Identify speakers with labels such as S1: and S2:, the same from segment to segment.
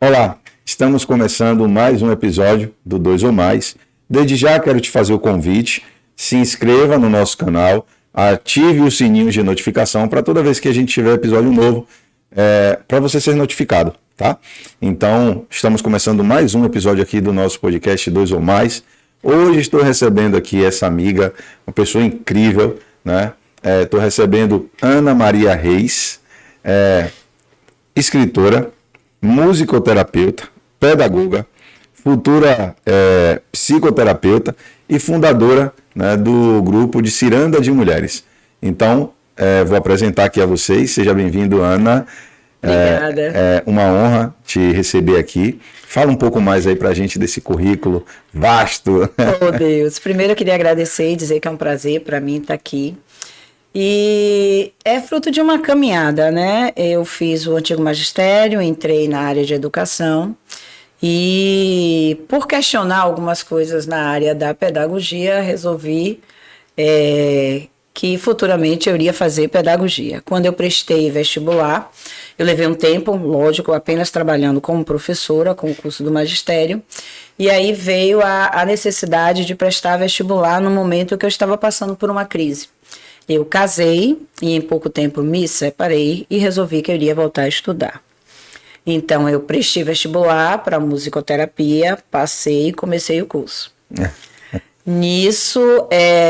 S1: Olá, estamos começando mais um episódio do Dois ou Mais. Desde já quero te fazer o convite, se inscreva no nosso canal, ative o sininho de notificação para toda vez que a gente tiver episódio novo, para você ser notificado, tá? Então, estamos começando mais um episódio aqui do nosso podcast Dois ou Mais. Hoje estou recebendo aqui essa amiga, uma pessoa incrível, né? Estou recebendo Ana Maria Reis, escritora, musicoterapeuta, pedagoga, futura psicoterapeuta e fundadora, né, do grupo de Ciranda de Mulheres. Então, vou apresentar aqui a vocês. Seja bem-vindo, Ana.
S2: Obrigada.
S1: É uma honra te receber aqui. Fala um pouco mais aí pra gente desse currículo vasto.
S2: Oh, Deus. Primeiro eu queria agradecer e dizer que é um prazer para mim estar aqui. E é fruto de uma caminhada, né? Eu fiz o antigo magistério, entrei na área de educação e, por questionar algumas coisas na área da pedagogia, resolvi que futuramente eu iria fazer pedagogia. Quando eu prestei vestibular, eu levei um tempo, lógico, apenas trabalhando como professora, com o curso do magistério, e aí veio a necessidade de prestar vestibular no momento que eu estava passando por uma crise. Eu casei e em pouco tempo me separei e resolvi que eu iria voltar a estudar. Então eu prestei vestibular para musicoterapia, passei e comecei o curso. Nisso,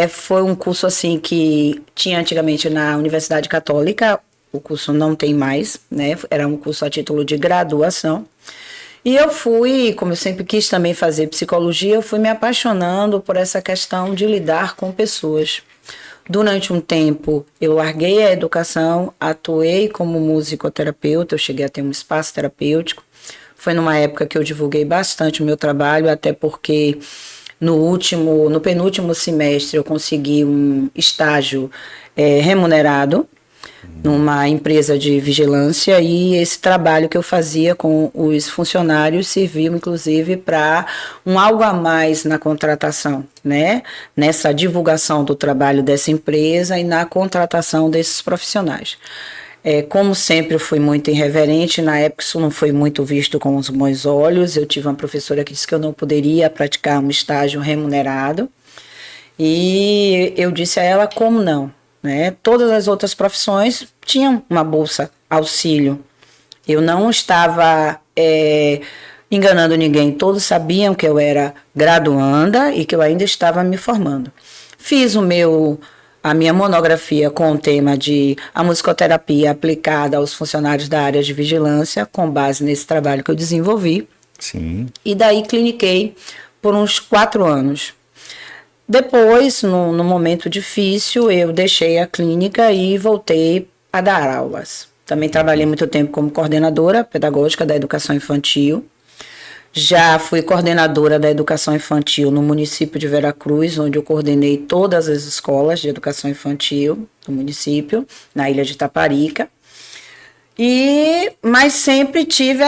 S2: foi um curso assim que tinha antigamente na Universidade Católica, o curso não tem mais, né? Era um curso a título de graduação. E eu fui, como eu sempre quis também fazer psicologia, eu fui me apaixonando por essa questão de lidar com pessoas. Durante um tempo, eu larguei a educação, atuei como musicoterapeuta, eu cheguei a ter um espaço terapêutico. Foi numa época que eu divulguei bastante o meu trabalho, até porque no penúltimo semestre eu consegui um estágio remunerado numa empresa de vigilância, e esse trabalho que eu fazia com os funcionários serviu inclusive para algo a mais na contratação, né? Nessa divulgação do trabalho dessa empresa e na contratação desses profissionais. Como sempre, eu fui muito irreverente. Na época isso não foi muito visto com os bons olhos. Eu tive uma professora que disse que eu não poderia praticar um estágio remunerado, e eu disse a ela como não, né? Todas as outras profissões tinham uma bolsa auxílio. Eu não estava enganando ninguém. Todos sabiam que eu era graduanda e que eu ainda estava me formando. Fiz a minha monografia com o tema de a musicoterapia aplicada aos funcionários da área de vigilância, com base nesse trabalho que eu desenvolvi.
S1: Sim.
S2: E daí cliniquei por uns 4 anos. Depois, no momento difícil, eu deixei a clínica e voltei a dar aulas. Também trabalhei muito tempo como coordenadora pedagógica da educação infantil. Já fui coordenadora da educação infantil no município de Veracruz, onde eu coordenei todas as escolas de educação infantil do município, na ilha de Taparica. Mas sempre tive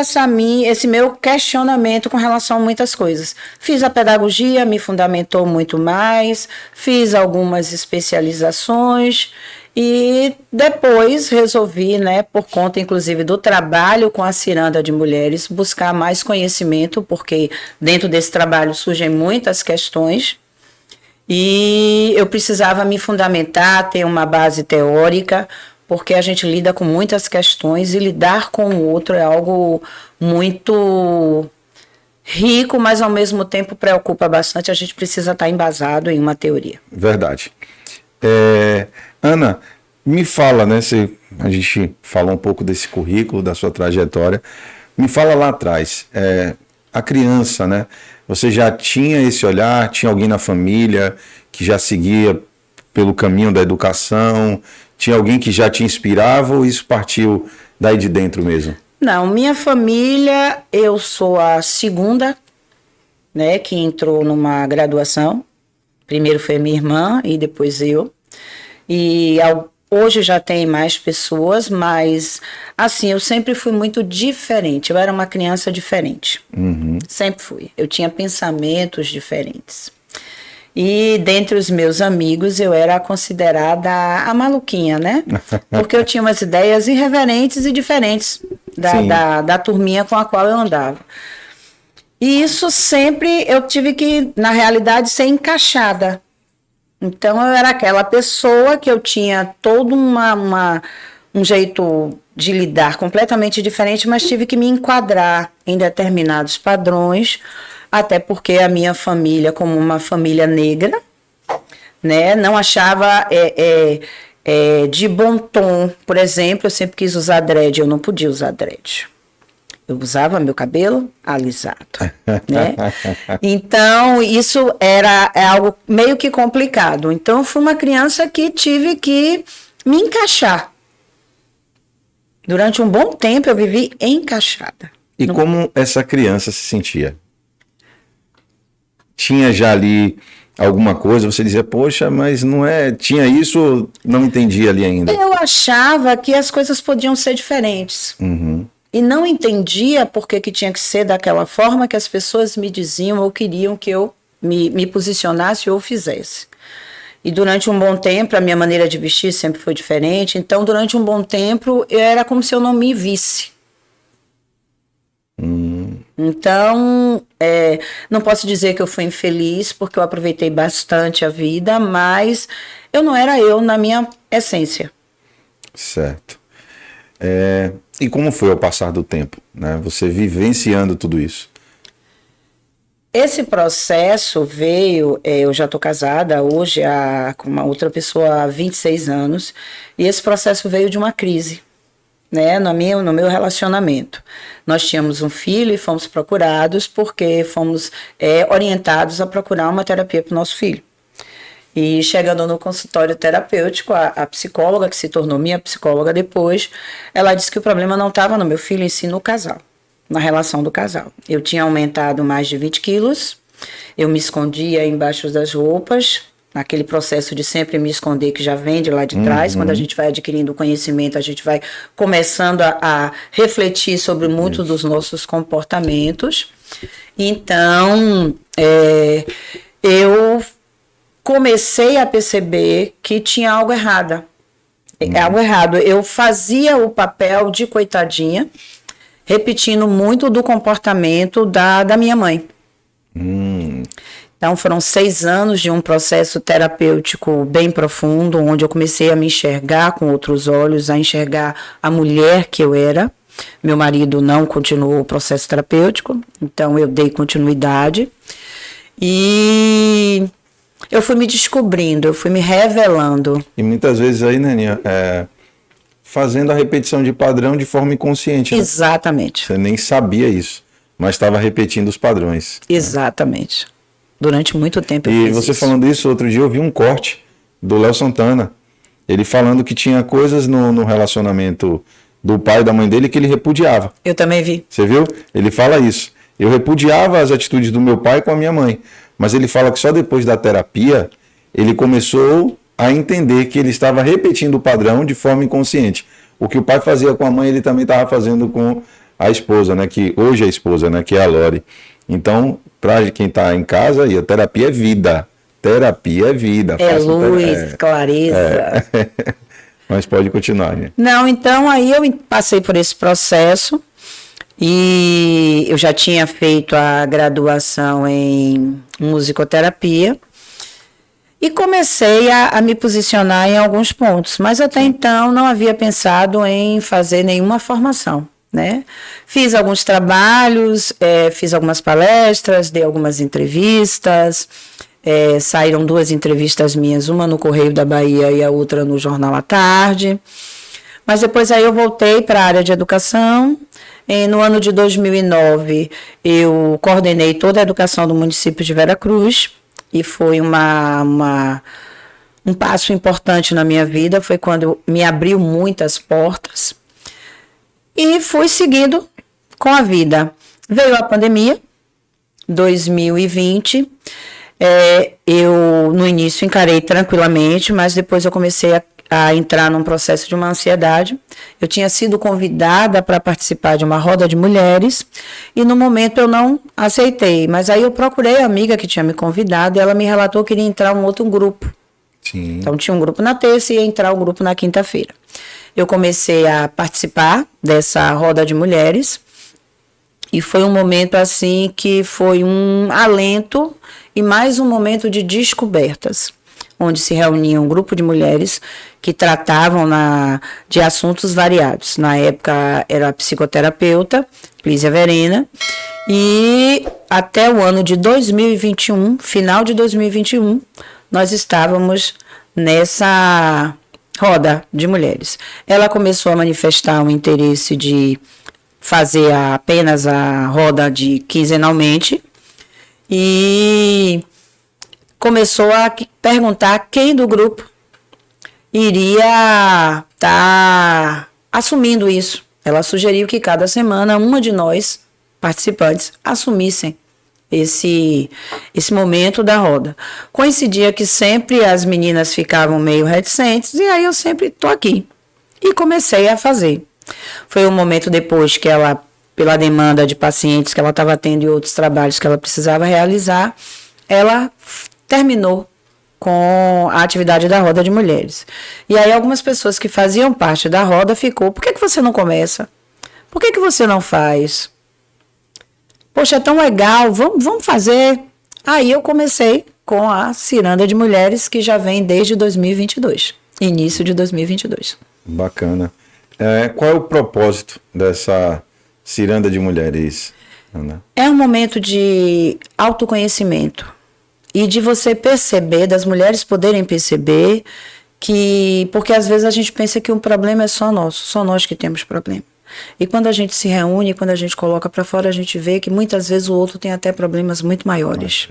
S2: esse meu questionamento com relação a muitas coisas. Fiz a pedagogia, me fundamentou muito mais, fiz algumas especializações e depois resolvi, né, por conta inclusive do trabalho com a Ciranda de Mulheres, buscar mais conhecimento, porque dentro desse trabalho surgem muitas questões e eu precisava me fundamentar, ter uma base teórica, porque a gente lida com muitas questões e lidar com o outro é algo muito rico, mas ao mesmo tempo preocupa bastante. A gente precisa estar embasado em uma teoria.
S1: Verdade. Ana, me fala, né? A gente falou um pouco desse currículo, da sua trajetória. Me fala lá atrás, a criança, né? Você já tinha esse olhar? Tinha alguém na família que já seguia pelo caminho da educação? Tinha alguém que já te inspirava ou isso partiu daí de dentro mesmo?
S2: Não, minha família, eu sou a segunda, né, que entrou numa graduação. Primeiro foi minha irmã e depois eu. E hoje já tem mais pessoas, mas assim, eu sempre fui muito diferente. Eu era uma criança diferente.
S1: Uhum.
S2: Sempre fui. Eu tinha pensamentos diferentes. E dentre os meus amigos eu era considerada a maluquinha, né? Porque eu tinha umas ideias irreverentes e diferentes. da turminha com a qual eu andava. E isso sempre eu tive que, na realidade, ser encaixada. Então, eu era aquela pessoa que eu tinha todo um jeito de lidar completamente diferente, mas tive que me enquadrar em determinados padrões, até porque a minha família, como uma família negra, né, não achava de bom tom. Por exemplo, eu sempre quis usar dread, eu não podia usar dread. Eu usava meu cabelo alisado, né? Então, isso é algo meio que complicado. Então, eu fui uma criança que tive que me encaixar. Durante um bom tempo, eu vivi encaixada.
S1: E como essa criança se sentia? Tinha já ali alguma coisa, você dizia, poxa, mas não é... Tinha isso, não entendia ali ainda?
S2: Eu achava que as coisas podiam ser diferentes.
S1: Uhum.
S2: E não entendia por que tinha que ser daquela forma que as pessoas me diziam ou queriam que eu me posicionasse ou fizesse. E durante um bom tempo, a minha maneira de vestir sempre foi diferente. Então, durante um bom tempo, era como se eu não me visse. Então, não posso dizer que eu fui infeliz, porque eu aproveitei bastante a vida, mas eu não era eu na minha essência.
S1: Certo. E como foi ao passar do tempo, né? Você vivenciando tudo isso?
S2: Esse processo veio, eu já estou casada hoje com uma outra pessoa há 26 anos, e esse processo veio de uma crise, né, no meu relacionamento. Nós tínhamos um filho e fomos procurados porque fomos orientados a procurar uma terapia para o nosso filho. E chegando no consultório terapêutico, a psicóloga, que se tornou minha psicóloga depois, ela disse que o problema não estava no meu filho, em si no casal, na relação do casal. Eu tinha aumentado mais de 20 quilos, eu me escondia embaixo das roupas, naquele processo de sempre me esconder que já vem de lá de trás. Quando a gente vai adquirindo conhecimento, a gente vai começando a refletir sobre muitos dos nossos comportamentos. Então, eu comecei a perceber que tinha algo errado. Algo errado. Eu fazia o papel de coitadinha, repetindo muito do comportamento da minha mãe. Então, foram 6 anos de um processo terapêutico bem profundo, onde eu comecei a me enxergar com outros olhos, a enxergar a mulher que eu era. Meu marido não continuou o processo terapêutico, então eu dei continuidade. E eu fui me descobrindo, eu fui me revelando.
S1: E muitas vezes aí, Neninha, fazendo a repetição de padrão de forma inconsciente. Né?
S2: Exatamente.
S1: Você nem sabia isso, mas estava repetindo os padrões.
S2: Exatamente. Né? Durante muito tempo eu
S1: fiz
S2: fiz
S1: você
S2: isso.
S1: Falando isso, outro dia eu vi um corte do Léo Santana. Ele falando que tinha coisas no relacionamento do pai e da mãe dele que ele repudiava.
S2: Eu também vi.
S1: Você viu? Ele fala isso. Eu repudiava as atitudes do meu pai com a minha mãe. Mas ele fala que só depois da terapia ele começou a entender que ele estava repetindo o padrão de forma inconsciente. O que o pai fazia com a mãe, ele também estava fazendo com a esposa, né? Que hoje é a esposa, né? Que é a Lori. Então, para quem está em casa, a terapia é vida. Terapia é vida.
S2: Luz, clareza.
S1: Mas pode continuar, né?
S2: Não, então aí eu passei por esse processo e eu já tinha feito a graduação em musicoterapia e comecei a me posicionar em alguns pontos, mas até então não havia pensado em fazer nenhuma formação. Né? Fiz alguns trabalhos, fiz algumas palestras, dei algumas entrevistas, saíram 2 entrevistas minhas, uma no Correio da Bahia e a outra no Jornal à Tarde, mas depois aí eu voltei para a área de educação. No ano de 2009 eu coordenei toda a educação do município de Veracruz e foi um passo importante na minha vida, foi quando me abriu muitas portas. E fui seguindo com a vida. Veio a pandemia, 2020. Eu, no início, encarei tranquilamente, mas depois eu comecei a entrar num processo de uma ansiedade. Eu tinha sido convidada para participar de uma roda de mulheres e, no momento, eu não aceitei. Mas aí eu procurei a amiga que tinha me convidado e ela me relatou que iria entrar um outro grupo.
S1: Sim.
S2: Então, tinha um grupo na terça e ia entrar um grupo na quinta-feira. eu comecei a participar dessa roda de mulheres. E foi um momento assim que foi um alento e mais um momento de descobertas, onde se reunia um grupo de mulheres que tratavam de assuntos variados. Na época era a psicoterapeuta, Plísia Verena, e até o ano de 2021, final de 2021, nós estávamos nessa roda de mulheres. Ela começou a manifestar um interesse de fazer apenas a roda de quinzenalmente e começou a perguntar quem do grupo iria estar assumindo isso. Ela sugeriu que cada semana uma de nós, participantes, assumissem esse momento da roda. Coincidia que sempre as meninas ficavam meio reticentes e aí eu sempre estou aqui. E comecei a fazer. Foi um momento depois que ela, pela demanda de pacientes que ela estava tendo e outros trabalhos que ela precisava realizar, ela terminou com a atividade da roda de mulheres. E aí algumas pessoas que faziam parte da roda ficou, por que você não começa? Por que você não faz? Poxa, é tão legal, vamos fazer. Aí eu comecei com a Ciranda de Mulheres, que já vem desde 2022, início de 2022.
S1: Bacana. Qual é o propósito dessa Ciranda de Mulheres, Ana?
S2: É um momento de autoconhecimento e de você perceber, das mulheres poderem perceber porque às vezes a gente pensa que um problema é só nosso, só nós que temos problema. E quando a gente se reúne, quando a gente coloca para fora, a gente vê que muitas vezes o outro tem até problemas muito maiores.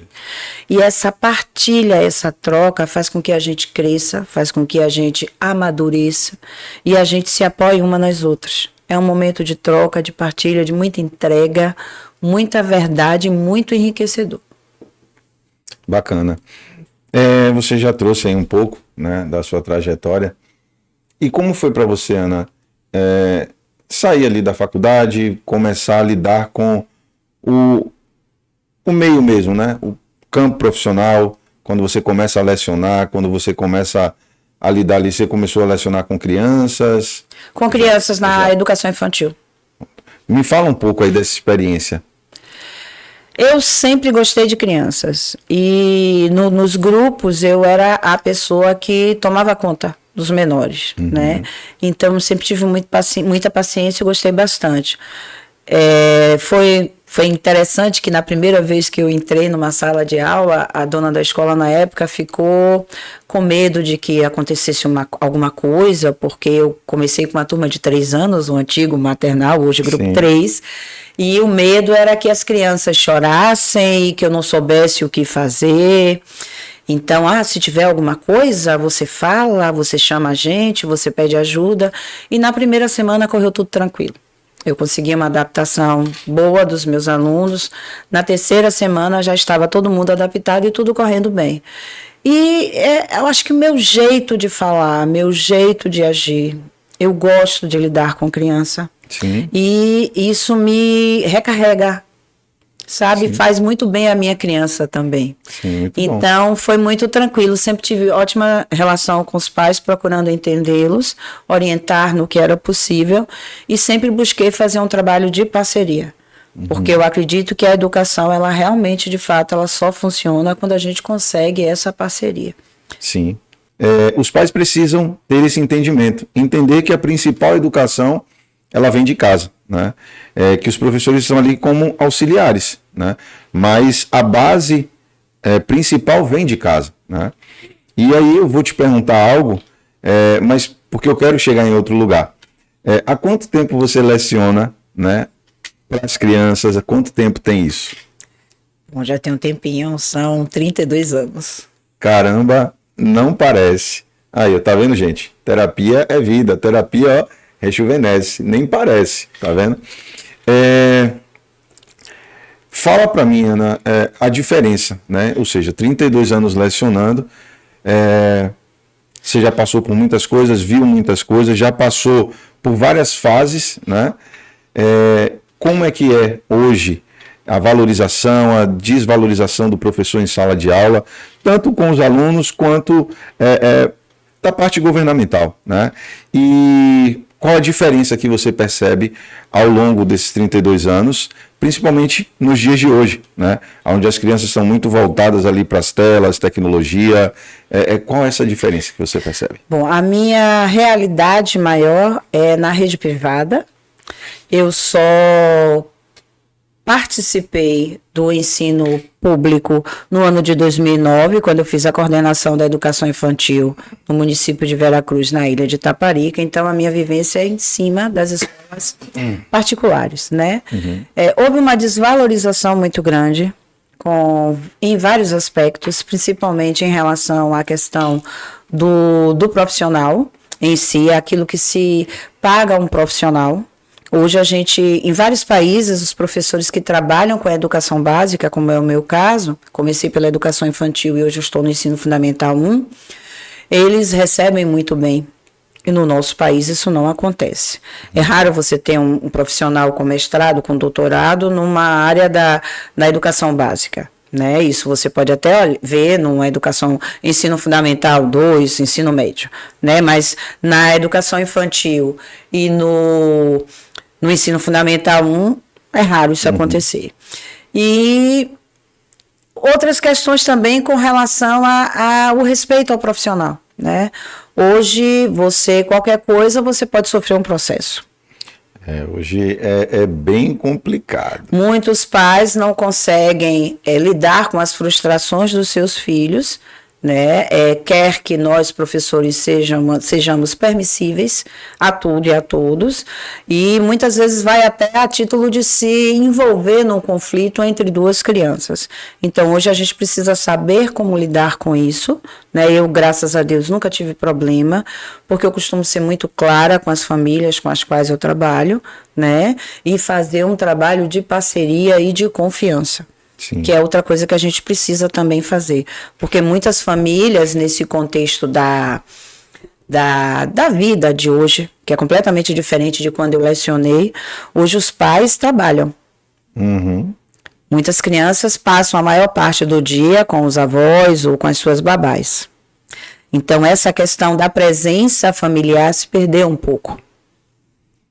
S2: E essa partilha, essa troca faz com que a gente cresça, faz com que a gente amadureça e a gente se apoie uma nas outras. É um momento de troca, de partilha, de muita entrega, muita verdade, muito enriquecedor.
S1: Bacana. Você já trouxe aí um pouco, né, da sua trajetória. E como foi para você, Ana, sair ali da faculdade, começar a lidar com o meio mesmo, né? O campo profissional, quando você começa a lecionar, quando você começa a lidar ali, você começou a lecionar com crianças?
S2: Com crianças na educação infantil.
S1: Me fala um pouco aí dessa experiência.
S2: Eu sempre gostei de crianças e nos grupos eu era a pessoa que tomava conta dos menores, né? Então sempre tive muita paciência e gostei bastante. Foi interessante que na primeira vez que eu entrei numa sala de aula, a dona da escola na época ficou com medo de que acontecesse alguma coisa, porque eu comecei com uma turma de 3 anos, o antigo maternal, hoje grupo Sim. 3, e o medo era que as crianças chorassem e que eu não soubesse o que fazer. Então, se tiver alguma coisa, você fala, você chama a gente, você pede ajuda. E na primeira semana correu tudo tranquilo. Eu consegui uma adaptação boa dos meus alunos. Na terceira semana já estava todo mundo adaptado e tudo correndo bem. E eu acho que o meu jeito de falar, meu jeito de agir, eu gosto de lidar com criança. Sim. E isso me recarrega, sabe? Sim. Faz muito bem a minha criança também. Sim, muito então, bom. Foi muito tranquilo. Sempre tive ótima relação com os pais, procurando entendê-los, orientar no que era possível e sempre busquei fazer um trabalho de parceria. Porque eu acredito que a educação, ela realmente, de fato, ela só funciona quando a gente consegue essa parceria.
S1: Sim. Os pais precisam ter esse entendimento. Entender que a principal educação, ela vem de casa, né? Que os professores estão ali como auxiliares, né? Mas a base principal vem de casa, né? E aí eu vou te perguntar algo, mas porque eu quero chegar em outro lugar. Há quanto tempo você leciona, né, para as crianças? Há quanto tempo tem isso?
S2: Bom, já tem um tempinho, são 32 anos.
S1: Caramba, não parece. Aí, tá vendo, gente? Terapia é vida, terapia, ó, rejuvenesce, nem parece, tá vendo? Fala para mim, Ana, a diferença, né? Ou seja, 32 anos lecionando, você já passou por muitas coisas, viu muitas coisas, já passou por várias fases, né? Como é que é hoje a valorização, a desvalorização do professor em sala de aula, tanto com os alunos quanto da parte governamental, né? E qual a diferença que você percebe ao longo desses 32 anos, principalmente nos dias de hoje, né? Onde as crianças são muito voltadas ali para as telas, tecnologia. Qual é essa diferença que você percebe?
S2: Bom, a minha realidade maior é na rede privada. Eu só participei do ensino público no ano de 2009, quando eu fiz a coordenação da educação infantil no município de Veracruz, na ilha de Taparica. Então, a minha vivência é em cima das escolas particulares, né? Uhum. Houve uma desvalorização muito grande em vários aspectos, principalmente em relação à questão do profissional em si, aquilo que se paga a um profissional. Hoje a gente, em vários países, os professores que trabalham com a educação básica, como é o meu caso, comecei pela educação infantil e hoje eu estou no ensino fundamental 1, eles recebem muito bem. E no nosso país isso não acontece. É raro você ter um profissional com mestrado, com doutorado, numa área da educação básica. Né? Isso você pode até ver numa educação, ensino fundamental 2, ensino médio. Né? Mas na educação infantil e no ensino fundamental 1, é raro isso acontecer. E outras questões também com relação ao respeito ao profissional, né? Hoje, qualquer coisa, você pode sofrer um processo.
S1: Hoje é bem complicado.
S2: Muitos pais não conseguem lidar com as frustrações dos seus filhos, né? Quer que nós, professores, sejamos permissíveis a tudo e a todos, e muitas vezes vai até a título de se envolver num conflito entre duas crianças. Então, hoje a gente precisa saber como lidar com isso, né? Eu, graças a Deus, nunca tive problema, porque eu costumo ser muito clara com as famílias com as quais eu trabalho, né? E fazer um trabalho de parceria e de confiança. Sim. Que é outra coisa que a gente precisa também fazer. Porque muitas famílias, nesse contexto da vida de hoje, que é completamente diferente de quando eu lecionei, hoje os pais trabalham.
S1: Uhum.
S2: Muitas crianças passam a maior parte do dia com os avós ou com as suas babás. Então, essa questão da presença familiar se perdeu um pouco.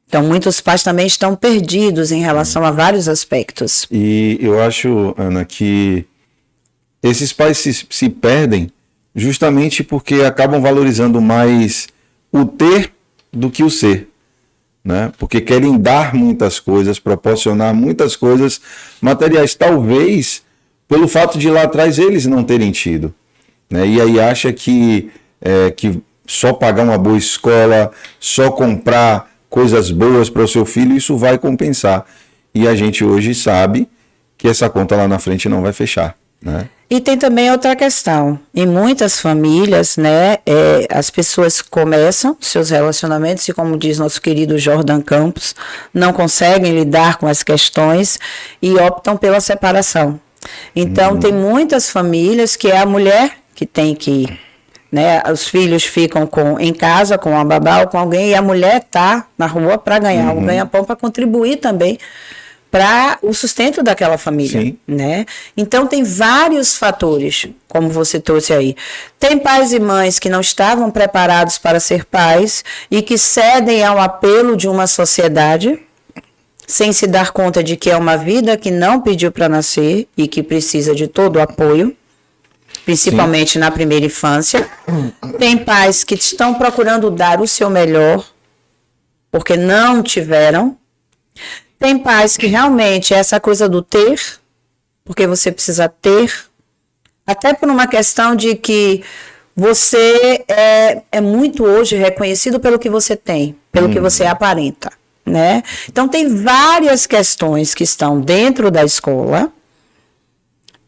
S2: Então, muitos pais também estão perdidos em relação a vários aspectos.
S1: E eu acho, Ana, que esses pais se perdem justamente porque acabam valorizando mais o ter do que o ser, né? Porque querem dar muitas coisas, proporcionar muitas coisas materiais, talvez pelo fato de lá atrás eles não terem tido, né? E aí acha que só pagar uma boa escola, só comprar coisas boas para o seu filho, isso vai compensar. E a gente hoje sabe que essa conta lá na frente não vai fechar, né?
S2: E tem também outra questão. Em muitas famílias, né, as pessoas começam seus relacionamentos e, como diz nosso querido Jordan Campos, não conseguem lidar com as questões e optam pela separação. Então, tem muitas famílias que é a mulher que tem que ir. Né, os filhos ficam em casa com a babá ou com alguém e a mulher está na rua para ganhar um ganha-pão, para contribuir também para o sustento daquela família. Né? Então tem vários fatores, como você trouxe aí. Tem pais e mães que não estavam preparados para ser pais e que cedem ao apelo de uma sociedade sem se dar conta de que é uma vida que não pediu para nascer e que precisa de todo o apoio. Principalmente na primeira infância. Tem pais que estão procurando dar o seu melhor, porque não tiveram. Tem pais que realmente essa coisa do ter, porque você precisa ter, até por uma questão de que você é muito hoje reconhecido pelo que você tem, pelo que você aparenta, né? Então tem várias questões que estão dentro da escola,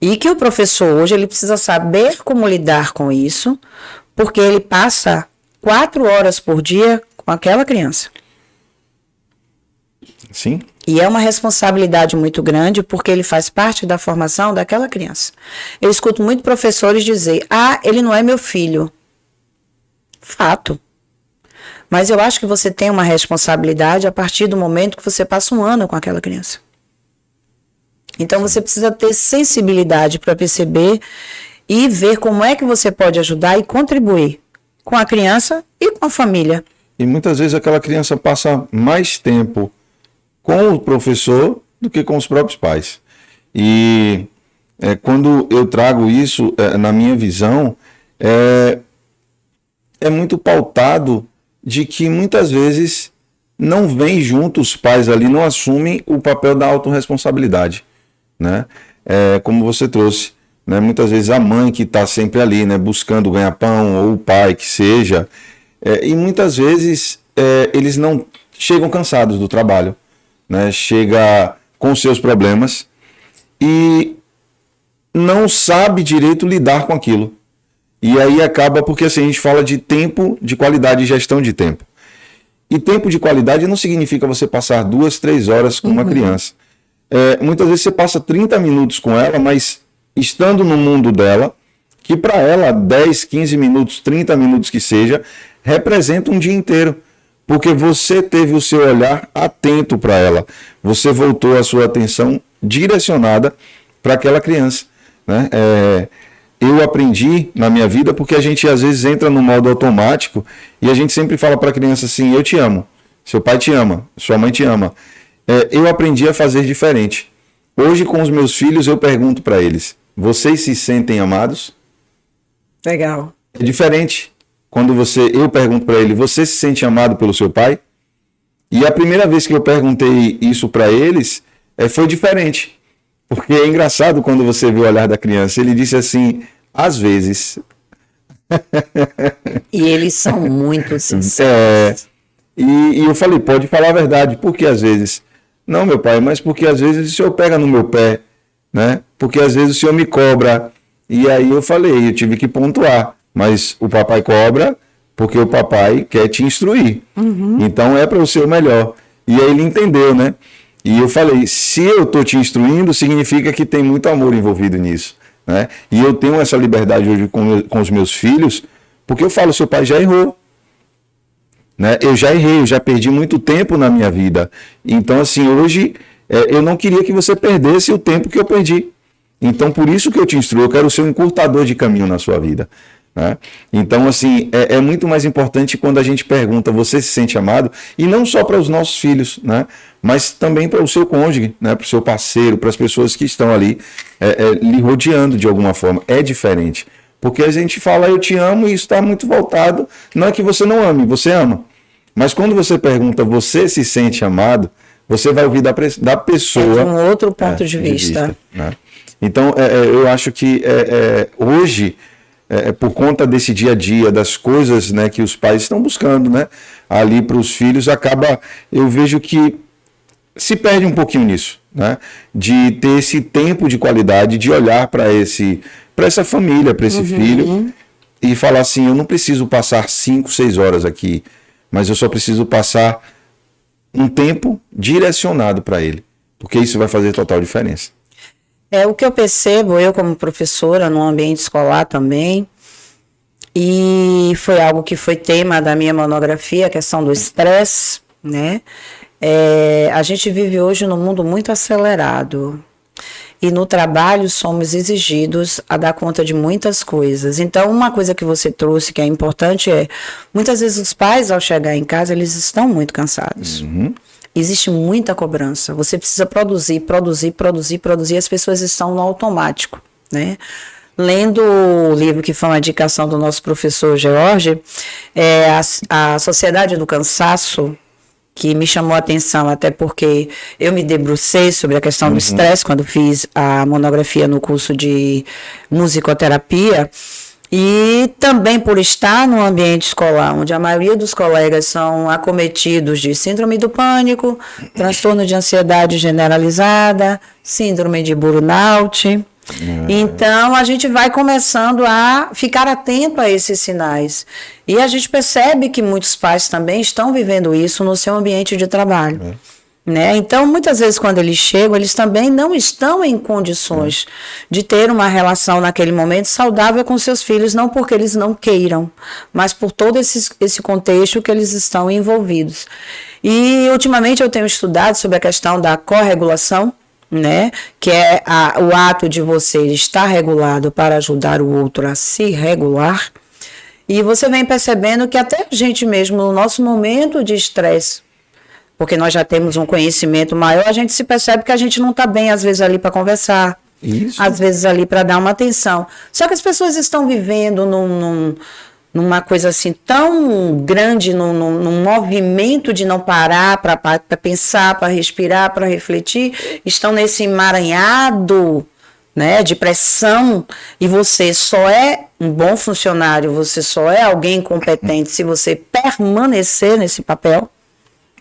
S2: e que o professor hoje ele precisa saber como lidar com isso, porque ele passa 4 horas por dia com aquela criança.
S1: Sim.
S2: E é uma responsabilidade muito grande, porque ele faz parte da formação daquela criança. Eu escuto muitos professores dizer, ele não é meu filho. Fato. Mas eu acho que você tem uma responsabilidade a partir do momento que você passa 1 ano com aquela criança. Então, você precisa ter sensibilidade para perceber e ver como é que você pode ajudar e contribuir com a criança e com a família.
S1: E muitas vezes aquela criança passa mais tempo com o professor do que com os próprios pais. E quando eu trago isso, na minha visão, é muito pautado de que muitas vezes não vem junto, os pais ali não assumem o papel da autorresponsabilidade, né? Como você trouxe, né? Muitas vezes a mãe que está sempre ali, né, buscando ganhar pão, ou o pai que seja, e muitas vezes eles não chegam cansados do trabalho, né? Chega com seus problemas e não sabe direito lidar com aquilo. E aí acaba, porque assim, a gente fala de tempo de qualidade e gestão de tempo. E tempo de qualidade não significa você passar 2, 3 horas com uma criança. Muitas vezes você passa 30 minutos com ela, mas estando no mundo dela, que para ela 10, 15 minutos, 30 minutos que seja, representa um dia inteiro. Porque você teve o seu olhar atento para ela. Você voltou a sua atenção direcionada para aquela criança, né? Eu aprendi na minha vida porque a gente às vezes entra no modo automático e a gente sempre fala para a criança assim, eu te amo, seu pai te ama, sua mãe te ama. Eu aprendi a fazer diferente. Hoje com os meus filhos eu pergunto para eles, vocês se sentem amados?
S2: Legal.
S1: É diferente quando eu pergunto para ele, você se sente amado pelo seu pai? E a primeira vez que eu perguntei isso para eles foi diferente. Porque é engraçado quando você vê o olhar da criança. Ele disse assim, às vezes.
S2: E eles são muito sinceros.
S1: E eu falei, pode falar a verdade. Por que às vezes? Não, meu pai, mas porque às vezes o senhor pega no meu pé, né? Porque às vezes o senhor me cobra. E aí eu falei, eu tive que pontuar. Mas o papai cobra porque o papai quer te instruir. Então é para o seu melhor. E aí ele entendeu, né? E eu falei, se eu estou te instruindo, significa que tem muito amor envolvido nisso, né? E eu tenho essa liberdade hoje com os meus filhos, porque eu falo, seu pai já errou, né? Eu já errei, eu já perdi muito tempo na minha vida. Então, assim, hoje, eu não queria que você perdesse o tempo que eu perdi. Então, por isso que eu te instruo, eu quero ser um encurtador de caminho na sua vida, né? Então, assim, é muito mais importante quando a gente pergunta, você se sente amado? E não só para os nossos filhos, né? Mas também para o seu cônjuge, né? Para o seu parceiro, para as pessoas que estão ali lhe rodeando de alguma forma. É diferente. Porque a gente fala, eu te amo, e isso está muito voltado. Não é que você não ame, você ama. Mas quando você pergunta, você se sente amado? Você vai ouvir da pessoa...
S2: um outro ponto de vista.
S1: Né? Então, eu acho que hoje... por conta desse dia a dia, das coisas, né, que os pais estão buscando, né, ali para os filhos, eu vejo que se perde um pouquinho nisso, né, de ter esse tempo de qualidade, de olhar para essa família, para esse filho, e falar assim, eu não preciso passar 5, 6 horas aqui, mas eu só preciso passar um tempo direcionado para ele, porque isso vai fazer total diferença.
S2: O que eu percebo, eu como professora no ambiente escolar também, e foi algo que foi tema da minha monografia, a questão do estresse, né? A gente vive hoje num mundo muito acelerado e no trabalho somos exigidos a dar conta de muitas coisas. Então, uma coisa que você trouxe que é importante muitas vezes os pais ao chegar em casa, eles estão muito cansados. Existe muita cobrança. Você precisa produzir, as pessoas estão no automático, né? Lendo o livro que foi uma indicação do nosso professor George, a Sociedade do Cansaço, que me chamou a atenção, até porque eu me debrucei sobre a questão do estresse quando fiz a monografia no curso de musicoterapia, e também por estar no ambiente escolar, onde a maioria dos colegas são acometidos de síndrome do pânico, transtorno de ansiedade generalizada, síndrome de burnout. Então, a gente vai começando a ficar atento a esses sinais. E a gente percebe que muitos pais também estão vivendo isso no seu ambiente de trabalho. Né? Então, muitas vezes, quando eles chegam, eles também não estão em condições de ter uma relação naquele momento saudável com seus filhos, não porque eles não queiram, mas por todo esse contexto que eles estão envolvidos. E, ultimamente, eu tenho estudado sobre a questão da corregulação, né? Que é o ato de você estar regulado para ajudar o outro a se regular. E você vem percebendo que até a gente mesmo, no nosso momento de estresse, porque nós já temos um conhecimento maior, a gente se percebe que a gente não está bem, às vezes, ali para conversar.
S1: Isso.
S2: Às vezes ali para dar uma atenção. Só que as pessoas estão vivendo numa coisa assim tão grande, num movimento de não parar para pensar, para respirar, para refletir, estão nesse emaranhado, né, de pressão, e você só é um bom funcionário, você só é alguém competente se você permanecer nesse papel,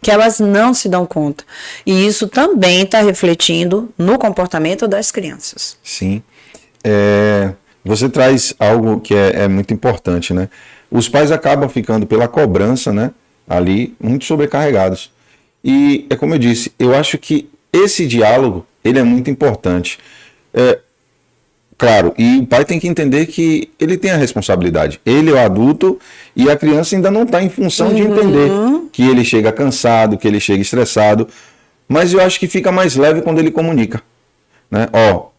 S2: que elas não se dão conta. E isso também está refletindo no comportamento das crianças.
S1: Sim. Você traz algo que é muito importante, né? Os pais acabam ficando pela cobrança, né, ali, muito sobrecarregados. E é como eu disse, eu acho que esse diálogo, ele é muito importante. Claro, e o pai tem que entender que ele tem a responsabilidade. Ele é o adulto e a criança ainda não está em função de entender que ele chega cansado, que ele chega estressado. Mas eu acho que fica mais leve quando ele comunica, né?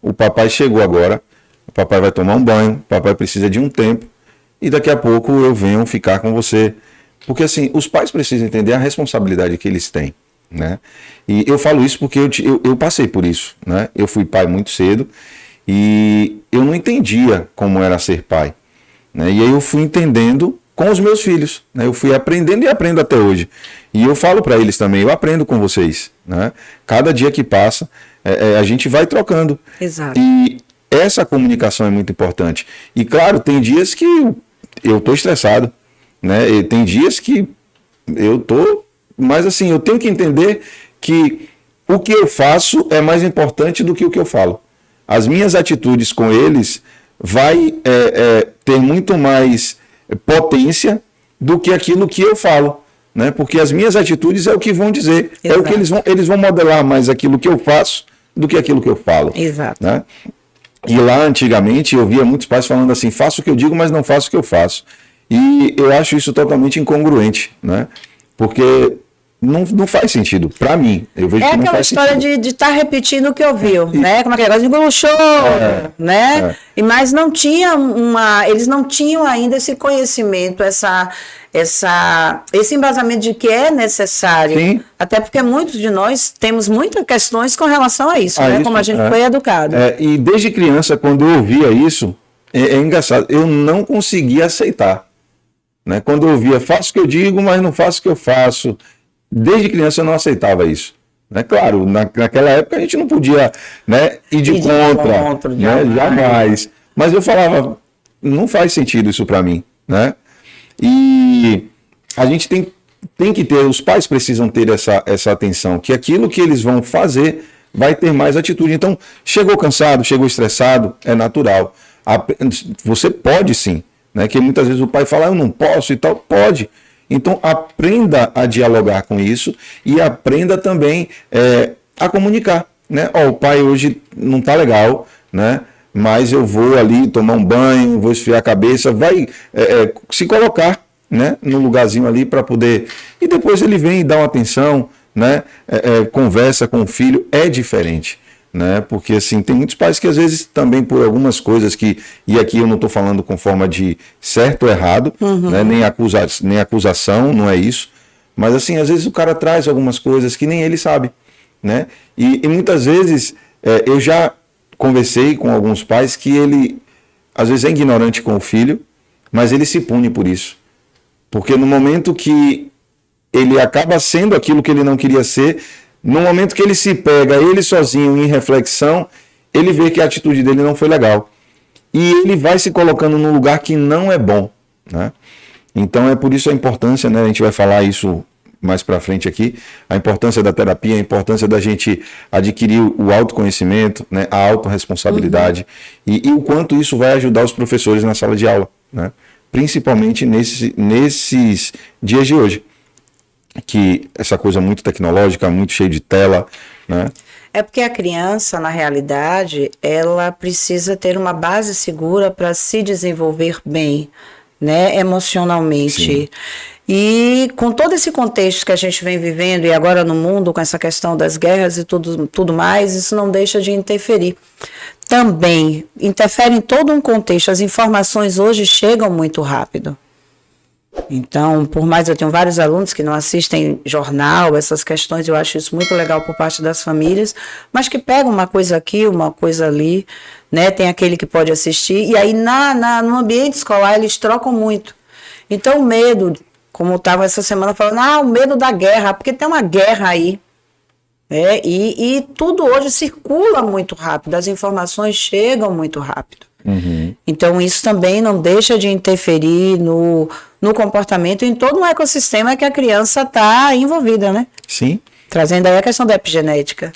S1: O papai chegou agora, o papai vai tomar um banho, o papai precisa de um tempo e daqui a pouco eu venho ficar com você. Porque assim, os pais precisam entender a responsabilidade que eles têm, né? E eu falo isso porque eu passei por isso, né? Eu fui pai muito cedo. E eu não entendia como era ser pai, né? E aí eu fui entendendo com os meus filhos, né? Eu fui aprendendo e aprendo até hoje. E eu falo para eles também, eu aprendo com vocês, né? Cada dia que passa, a gente vai trocando.
S2: Exato.
S1: E essa comunicação é muito importante. E claro, tem dias que eu estou estressado, né? E tem dias que eu estou... Mas assim, eu tenho que entender que o que eu faço é mais importante do que o que eu falo. As minhas atitudes com eles vai ter muito mais potência do que aquilo que eu falo, né? Porque as minhas atitudes é o que vão dizer. Exato. É o que eles vão modelar mais aquilo que eu faço do que aquilo que eu falo.
S2: Exato.
S1: Né? E lá antigamente eu via muitos pais falando assim, faço o que eu digo, mas não faço o que eu faço. E eu acho isso totalmente incongruente, né? Porque não faz sentido, para mim. Eu vejo que não faz sentido. É aquela
S2: história de estar repetindo o que ouviu, né? Como é que é? Negócio de engoluchou, né? Mas não tinha eles não tinham ainda esse conhecimento, esse embasamento de que é necessário. Sim. Até porque muitos de nós temos muitas questões com relação a isso, né? Isso, como a gente foi educado.
S1: E desde criança, quando eu ouvia isso, é engraçado, eu não conseguia aceitar, né? Quando eu ouvia, faço o que eu digo, mas não faço o que eu faço. Desde criança eu não aceitava isso. Né? Claro, naquela época a gente não podia, né, ir de contra, né? Jamais. Mas eu falava, não faz sentido isso para mim. Né? E a gente tem que ter, os pais precisam ter essa atenção, que aquilo que eles vão fazer vai ter mais atitude. Então, chegou cansado, chegou estressado, é natural. Você pode sim, né? Que muitas vezes o pai fala, eu não posso e tal, pode. Então, aprenda a dialogar com isso e aprenda também a comunicar, né? O pai hoje não está legal, né? Mas eu vou ali tomar um banho, vou esfriar a cabeça, vai se colocar, né, no lugarzinho ali para poder... E depois ele vem e dá uma atenção, né? Conversa com o filho, é diferente. Né? Porque assim, tem muitos pais que às vezes também por algumas coisas que, e aqui eu não estou falando com forma de certo ou errado, né? nem acusação, não é isso, mas assim, às vezes o cara traz algumas coisas que nem ele sabe, né? E muitas vezes eu já conversei com alguns pais que ele às vezes é ignorante com o filho, mas ele se pune por isso, porque no momento que ele acaba sendo aquilo que ele não queria ser, no momento que ele se pega, ele sozinho, em reflexão, ele vê que a atitude dele não foi legal. E ele vai se colocando num lugar que não é bom. Né? Então é por isso a importância, né? A gente vai falar isso mais para frente aqui, a importância da terapia, a importância da gente adquirir o autoconhecimento, né? A autorresponsabilidade, e o quanto isso vai ajudar os professores na sala de aula. Né? Principalmente nesses dias de hoje. Que essa coisa muito tecnológica, muito cheia de tela, né?
S2: É porque a criança, na realidade, ela precisa ter uma base segura para se desenvolver bem, né, emocionalmente. Sim. E com todo esse contexto que a gente vem vivendo, e agora no mundo, com essa questão das guerras e tudo mais, isso não deixa de interferir. Também interfere em todo um contexto. As informações hoje chegam muito rápido. Então, por mais eu tenho vários alunos que não assistem jornal, essas questões, eu acho isso muito legal por parte das famílias, mas que pegam uma coisa aqui, uma coisa ali, né? Tem aquele que pode assistir, e aí no ambiente escolar eles trocam muito. Então, o medo, como eu estava essa semana falando, o medo da guerra, porque tem uma guerra aí. E tudo hoje circula muito rápido, as informações chegam muito rápido.
S1: Uhum.
S2: Então, isso também não deixa de interferir no comportamento, em todo um ecossistema que a criança está envolvida, né?
S1: Sim.
S2: Trazendo aí a questão da epigenética.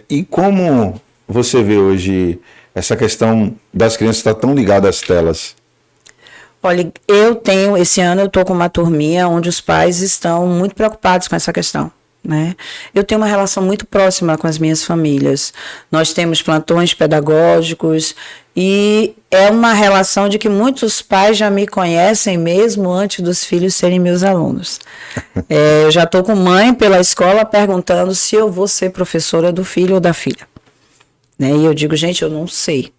S1: E como você vê hoje essa questão das crianças estar tão ligadas às telas?
S2: Olha, esse ano eu estou com uma turminha onde os pais estão muito preocupados com essa questão. Né? Eu tenho uma relação muito próxima com as minhas famílias. Nós temos plantões pedagógicos e é uma relação de que muitos pais já me conhecem mesmo antes dos filhos serem meus alunos. Eu já estou com mãe pela escola perguntando se eu vou ser professora do filho ou da filha. Né? E eu digo, gente, eu não sei.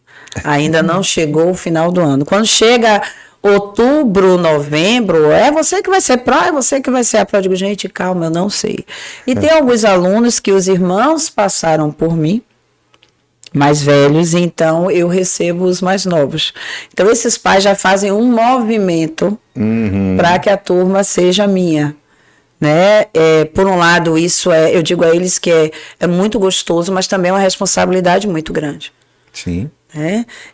S2: Ainda não chegou o final do ano. Quando chega outubro, novembro, é você que vai ser pró, é você que vai ser a pró. Eu digo, gente, calma, eu não sei. E tem alguns alunos que os irmãos passaram por mim, mais velhos, então eu recebo os mais novos. Então esses pais já fazem um movimento para que a turma seja minha. Né? Por um lado, isso eu digo a eles que é muito gostoso, mas também é uma responsabilidade muito grande.
S1: Sim.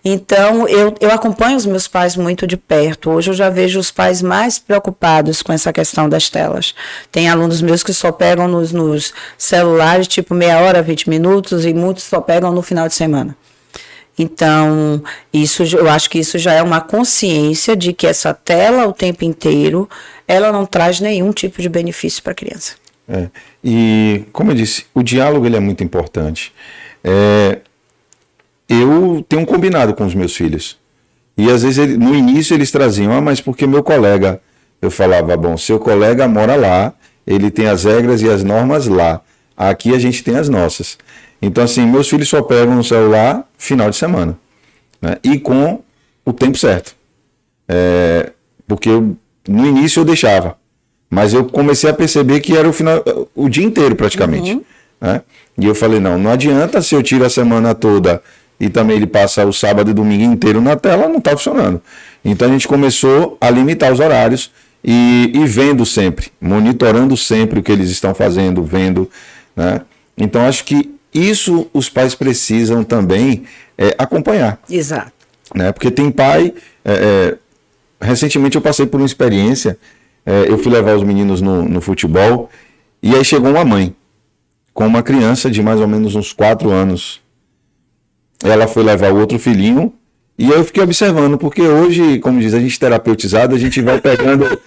S2: Então, eu acompanho os meus pais muito de perto. Hoje eu já vejo os pais mais preocupados com essa questão das telas. Tem alunos meus que só pegam nos celulares, tipo meia hora, 20 minutos, e muitos só pegam no final de semana. Então, eu acho que isso já é uma consciência de que essa tela o tempo inteiro, ela não traz nenhum tipo de benefício para a criança.
S1: E, como eu disse, o diálogo ele é muito importante. Eu tenho um combinado com os meus filhos. E às vezes, no início, eles traziam, mas porque meu colega, eu falava, bom, seu colega mora lá, ele tem as regras e as normas lá. Aqui a gente tem as nossas. Então, assim, meus filhos só pegam no celular final de semana. Né? E com o tempo certo. Porque no início eu deixava. Mas eu comecei a perceber que era o dia inteiro praticamente. Né? E eu falei, não adianta se eu tiro a semana toda e também ele passa o sábado e domingo inteiro na tela, não está funcionando. Então a gente começou a limitar os horários e vendo sempre, monitorando sempre o que eles estão fazendo, vendo. Né? Então acho que isso os pais precisam também acompanhar.
S2: Exato.
S1: Né? Porque tem pai... recentemente eu passei por uma experiência, eu fui levar os meninos no futebol e aí chegou uma mãe com uma criança de mais ou menos uns 4 anos. Ela foi levar o outro filhinho e eu fiquei observando, porque hoje, como diz, a gente terapeutizado, a gente vai pegando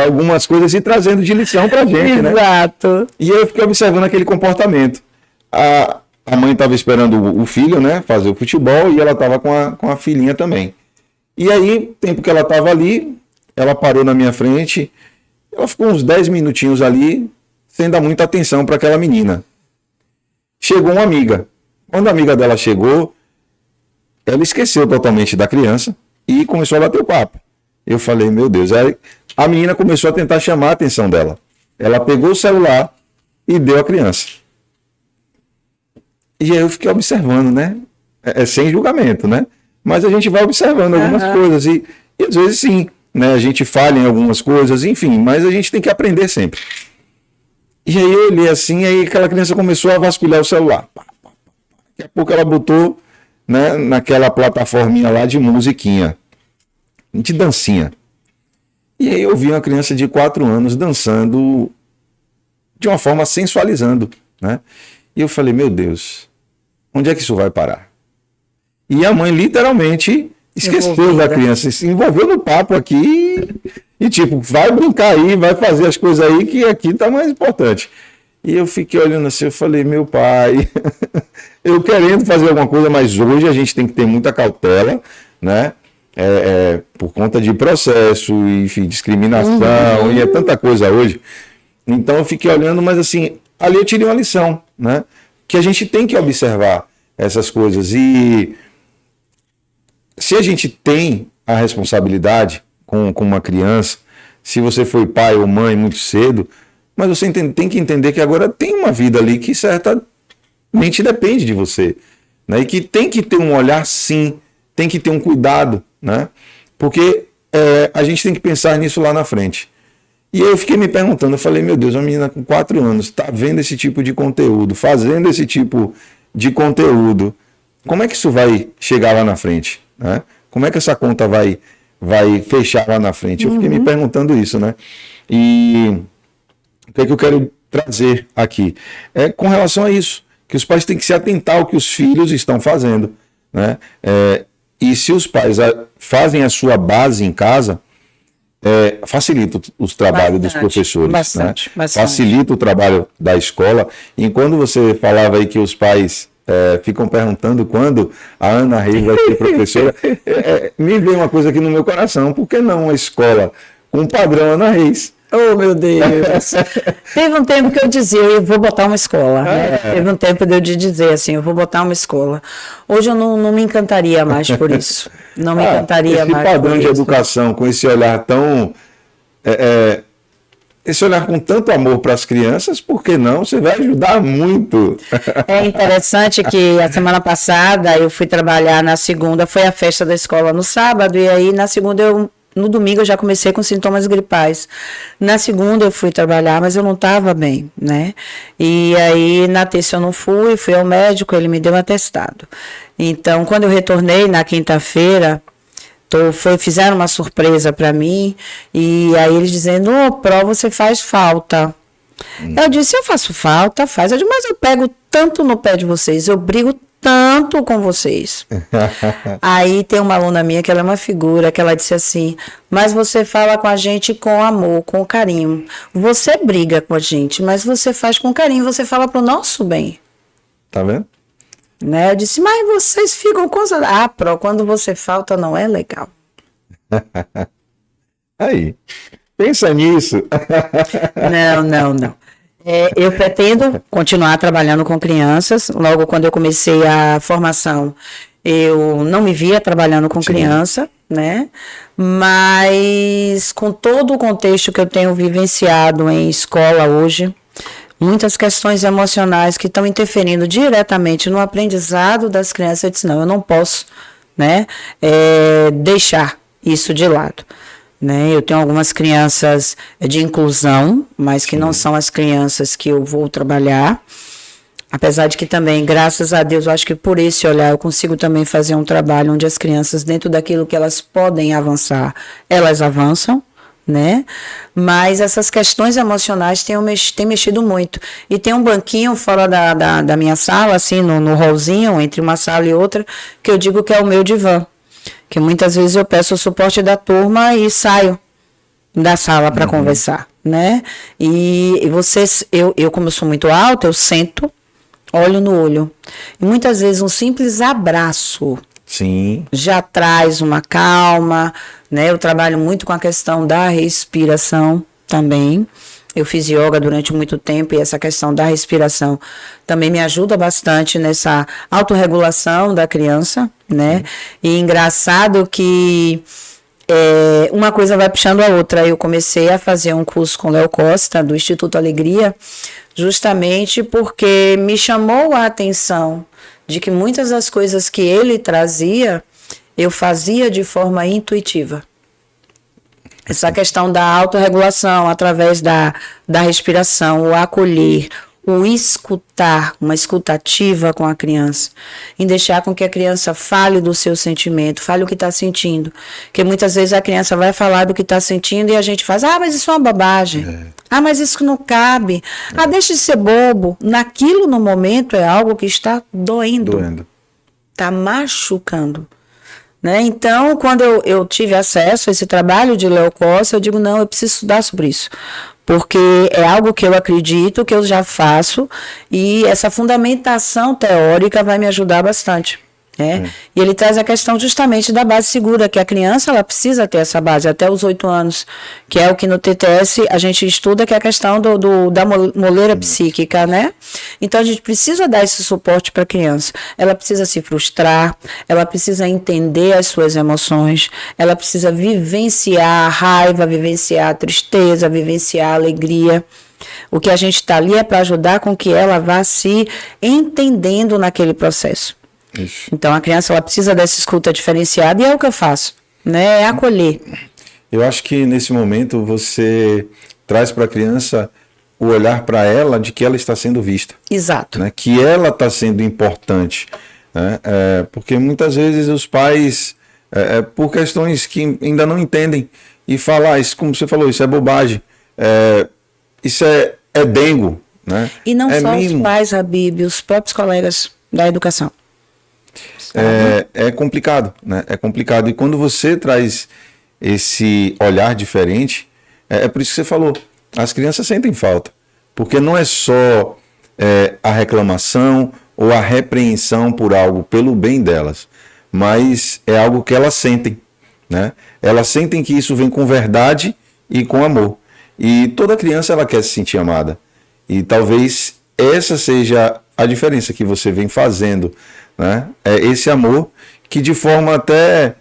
S1: algumas coisas e trazendo de lição pra gente, né?
S2: Exato.
S1: E eu fiquei observando aquele comportamento. A mãe estava esperando o filho, né, fazer o futebol e ela estava com a filhinha também. E aí, tempo que ela estava ali, ela parou na minha frente, ela ficou uns 10 minutinhos ali, sem dar muita atenção para aquela menina. Chegou uma amiga. Quando a amiga dela chegou, ela esqueceu totalmente da criança e começou a bater o papo. Eu falei, meu Deus. Aí a menina começou a tentar chamar a atenção dela. Ela pegou o celular e deu à criança. E aí eu fiquei observando, né? Sem julgamento, né? Mas a gente vai observando algumas coisas. E às vezes sim, né? A gente falha em algumas coisas, enfim. Mas a gente tem que aprender sempre. E aí eu olhei assim, aí aquela criança começou a vasculhar o celular. Daqui a pouco ela botou, né, naquela plataforminha lá de musiquinha, de dancinha. E aí eu vi uma criança de 4 anos dançando de uma forma sensualizando, né? E eu falei, meu Deus, onde é que isso vai parar? E a mãe literalmente esqueceu da criança, se envolveu no papo aqui e tipo, vai brincar aí, vai fazer as coisas aí que aqui tá mais importante. E eu fiquei olhando assim, eu falei, meu pai, eu querendo fazer alguma coisa, mas hoje a gente tem que ter muita cautela, né? Por conta de processo, enfim, discriminação, e é tanta coisa hoje. Então eu fiquei olhando, mas assim, ali eu tirei uma lição, né? Que a gente tem que observar essas coisas. E se a gente tem a responsabilidade com uma criança, se você foi pai ou mãe muito cedo, mas você tem que entender que agora tem uma vida ali que certamente depende de você, né? E que tem que ter um olhar, sim, tem que ter um cuidado, né? Porque a gente tem que pensar nisso lá na frente. E aí eu fiquei me perguntando, eu falei, meu Deus, uma menina com 4 anos está vendo esse tipo de conteúdo, fazendo esse tipo de conteúdo, como é que isso vai chegar lá na frente, né? Como é que essa conta vai fechar lá na frente? Eu fiquei me perguntando isso, né? E o que é que eu quero trazer aqui? É com relação a isso, que os pais têm que se atentar ao que os filhos estão fazendo, né? E se os pais fazem a sua base em casa, facilita os trabalhos dos professores,
S2: bastante.
S1: Facilita o trabalho da escola. E quando você falava aí que os pais ficam perguntando quando a Ana Reis vai ser professora, me veio uma coisa aqui no meu coração, por que não uma escola com um padrão Ana Reis?
S2: Oh, meu Deus! Teve um tempo que eu dizia, eu vou botar uma escola. Né? Teve um tempo de eu dizer assim, eu vou botar uma escola. Hoje eu não me encantaria mais por isso. Não me encantaria mais.
S1: Esse padrão de educação, com esse olhar tão... esse olhar com tanto amor para as crianças, por que não? Você vai ajudar muito.
S2: É interessante que a semana passada eu fui trabalhar na segunda, foi a festa da escola no sábado, e aí na segunda no domingo eu já comecei com sintomas gripais. Na segunda eu fui trabalhar, mas eu não estava bem, né? E aí na terça eu não fui ao médico, ele me deu um atestado. Então, quando eu retornei na quinta-feira, fizeram uma surpresa para mim, e aí eles dizendo, Pró, você faz falta. Eu disse, eu faço falta, faz. Eu disse, mas eu pego tanto no pé de vocês, eu brigo tanto com vocês. Aí tem uma aluna minha que ela é uma figura, que ela disse assim, mas você fala com a gente com amor, com carinho. Você briga com a gente, mas você faz com carinho, você fala pro nosso bem.
S1: Tá vendo?
S2: Né? Eu disse, mas vocês ficam com... Pró, quando você falta não é legal.
S1: Aí, pensa nisso.
S2: Não. Eu pretendo continuar trabalhando com crianças. Logo quando eu comecei a formação, eu não me via trabalhando com criança, né? Mas com todo o contexto que eu tenho vivenciado em escola hoje, muitas questões emocionais que estão interferindo diretamente no aprendizado das crianças, eu disse, não, eu não posso, né, deixar isso de lado. Né? Eu tenho algumas crianças de inclusão, mas que não são as crianças que eu vou trabalhar. Apesar de que também, graças a Deus, eu acho que por esse olhar eu consigo também fazer um trabalho onde as crianças, dentro daquilo que elas podem avançar, elas avançam, né? Mas essas questões emocionais têm mexido muito. E tem um banquinho fora da minha sala, assim, no hallzinho, entre uma sala e outra, que eu digo que é o meu divã. Que muitas vezes eu peço o suporte da turma e saio da sala para conversar, né? E eu como eu sou muito alta, eu sento, olho no olho. E muitas vezes um simples abraço já traz uma calma, né? Eu trabalho muito com a questão da respiração também. Eu fiz yoga durante muito tempo e essa questão da respiração também me ajuda bastante nessa autorregulação da criança, né? E engraçado que uma coisa vai puxando a outra. Eu comecei a fazer um curso com o Léo Costa, do Instituto Alegria, justamente porque me chamou a atenção de que muitas das coisas que ele trazia, eu fazia de forma intuitiva. Essa questão da autorregulação através da respiração, o acolher, o escutar, uma escutativa com a criança, em deixar com que a criança fale do seu sentimento, fale o que está sentindo. Porque muitas vezes a criança vai falar do que está sentindo e a gente faz, mas isso é uma bobagem. Mas isso não cabe. Deixa de ser bobo. Naquilo no momento é algo que está doendo. Está machucando. Né? Então, quando eu tive acesso a esse trabalho de Léo Costa, eu digo, não, eu preciso estudar sobre isso. Porque é algo que eu acredito, que eu já faço, e essa fundamentação teórica vai me ajudar bastante. né? E ele traz a questão justamente da base segura, que a criança ela precisa ter essa base até os 8 anos, que é o que no TTS a gente estuda, que é a questão da moleira psíquica, né? Então a gente precisa dar esse suporte para a criança. Ela precisa se frustrar, ela precisa entender as suas emoções, ela precisa vivenciar a raiva, vivenciar a tristeza, vivenciar a alegria. O que a gente está ali é para ajudar com que ela vá se entendendo naquele processo.
S1: Isso.
S2: Então a criança ela precisa dessa escuta diferenciada e é o que eu faço, né? É acolher.
S1: Eu acho que nesse momento você traz para a criança o olhar para ela de que ela está sendo vista.
S2: Exato.
S1: Né? Que ela está sendo importante. Né? Porque muitas vezes os pais, por questões que ainda não entendem, e falam, isso, como você falou, isso é bobagem, isso é dengo. Né?
S2: E não só
S1: mimo.
S2: os pais, Habib, os próprios colegas da educação.
S1: É complicado, né? É complicado. E quando você traz esse olhar diferente, é por isso que você falou, as crianças sentem falta. Porque não é só a reclamação ou a repreensão por algo pelo bem delas, mas é algo que elas sentem, né? Elas sentem que isso vem com verdade e com amor. E toda criança ela quer se sentir amada. E talvez essa seja a diferença que você vem fazendo, né? É esse amor que de forma até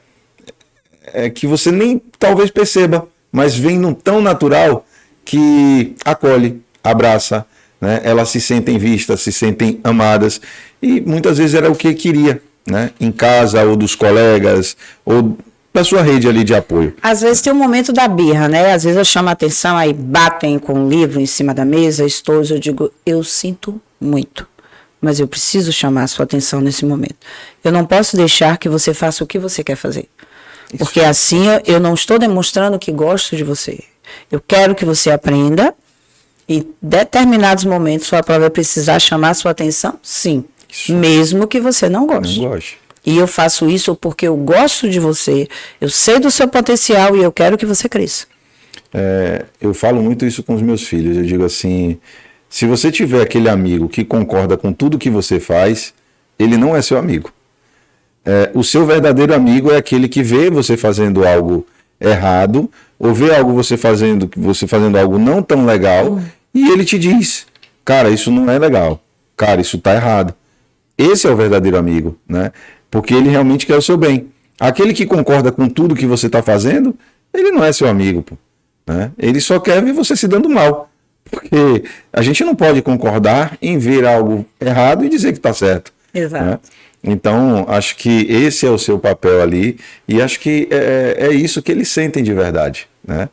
S1: que você nem talvez perceba, mas vem num tão natural que acolhe, abraça, né? Elas se sentem vistas, se sentem amadas e muitas vezes era o que queria, né? Em casa ou dos colegas ou da sua rede ali de apoio.
S2: Às vezes tem um momento da birra, né? Às vezes eu chamo a atenção, aí batem com um livro em cima da mesa, eu digo, eu sinto muito, mas eu preciso chamar a sua atenção nesse momento. Eu não posso deixar que você faça o que você quer fazer. Porque assim eu não estou demonstrando que gosto de você. Eu quero que você aprenda e em determinados momentos sua prova vai precisar chamar a sua atenção, sim. Isso. Mesmo que você não goste.
S1: Não goste.
S2: E eu faço isso porque eu gosto de você, eu sei do seu potencial e eu quero que você cresça.
S1: Eu falo muito isso com os meus filhos. Eu digo assim, se você tiver aquele amigo que concorda com tudo que você faz, ele não é seu amigo. O seu verdadeiro amigo é aquele que vê você fazendo algo errado, ou vê você fazendo algo não tão legal, e ele te diz, cara, isso não é legal, cara, isso tá errado. Esse é o verdadeiro amigo, né? Porque ele realmente quer o seu bem. Aquele que concorda com tudo que você está fazendo, ele não é seu amigo, pô, né? Ele só quer ver você se dando mal. Porque a gente não pode concordar em ver algo errado e dizer que está certo.
S2: Exato.
S1: Né? Então, acho que esse é o seu papel ali e acho que é isso que eles sentem de verdade, né?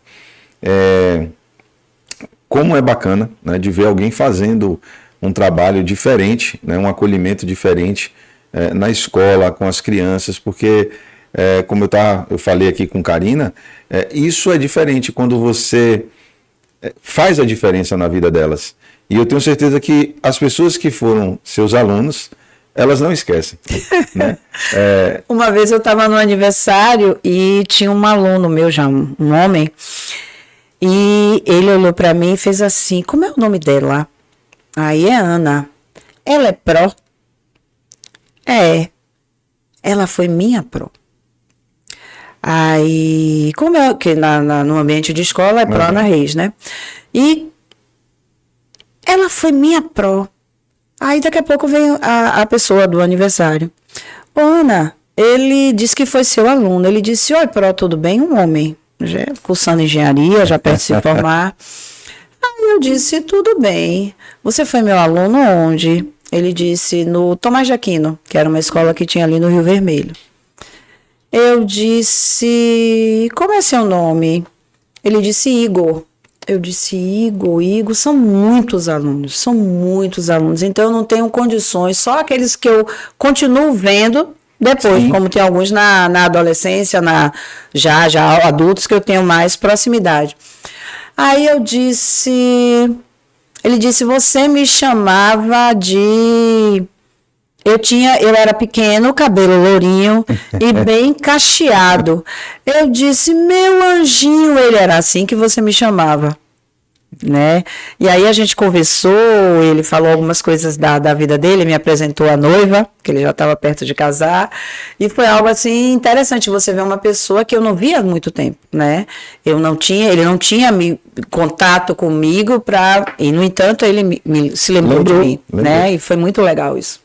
S1: Como é bacana, né, de ver alguém fazendo um trabalho diferente, né, um acolhimento diferente na escola, com as crianças, porque, como eu falei aqui com Karina, isso é diferente quando você faz a diferença na vida delas. E eu tenho certeza que as pessoas que foram seus alunos, elas não esquecem. Né?
S2: Uma vez eu estava no aniversário e tinha um aluno meu, já um homem, e ele olhou para mim e fez assim, como é o nome dela? Aí é Ana. Ela é pró? Ela foi minha pró. Aí, como é que no ambiente de escola é pró Ana Reis, né? E ela foi minha pró. Aí daqui a pouco veio a pessoa do aniversário. Ô, Ana, ele disse que foi seu aluno. Ele disse, oi, pró, tudo bem? Um homem, já cursando engenharia, já perto de se formar. Aí eu disse, tudo bem. Você foi meu aluno onde? Ele disse, no Tomás de Aquino, que era uma escola que tinha ali no Rio Vermelho. Eu disse, como é seu nome? Ele disse, Igor. Eu disse, Igor, são muitos alunos, então eu não tenho condições, só aqueles que eu continuo vendo depois, sim, como tem alguns na adolescência, já adultos que eu tenho mais proximidade. Aí eu disse, ele disse, você me chamava de... Eu era pequeno, cabelo lourinho e bem cacheado. Eu disse, meu anjinho, ele era assim que você me chamava. né? E aí a gente conversou, ele falou algumas coisas da vida dele, me apresentou a noiva, que ele já estava perto de casar, e foi algo assim interessante, você ver uma pessoa que eu não via há muito tempo, né? Ele não tinha contato comigo e no entanto ele se lembrou de mim, né? E foi muito legal isso.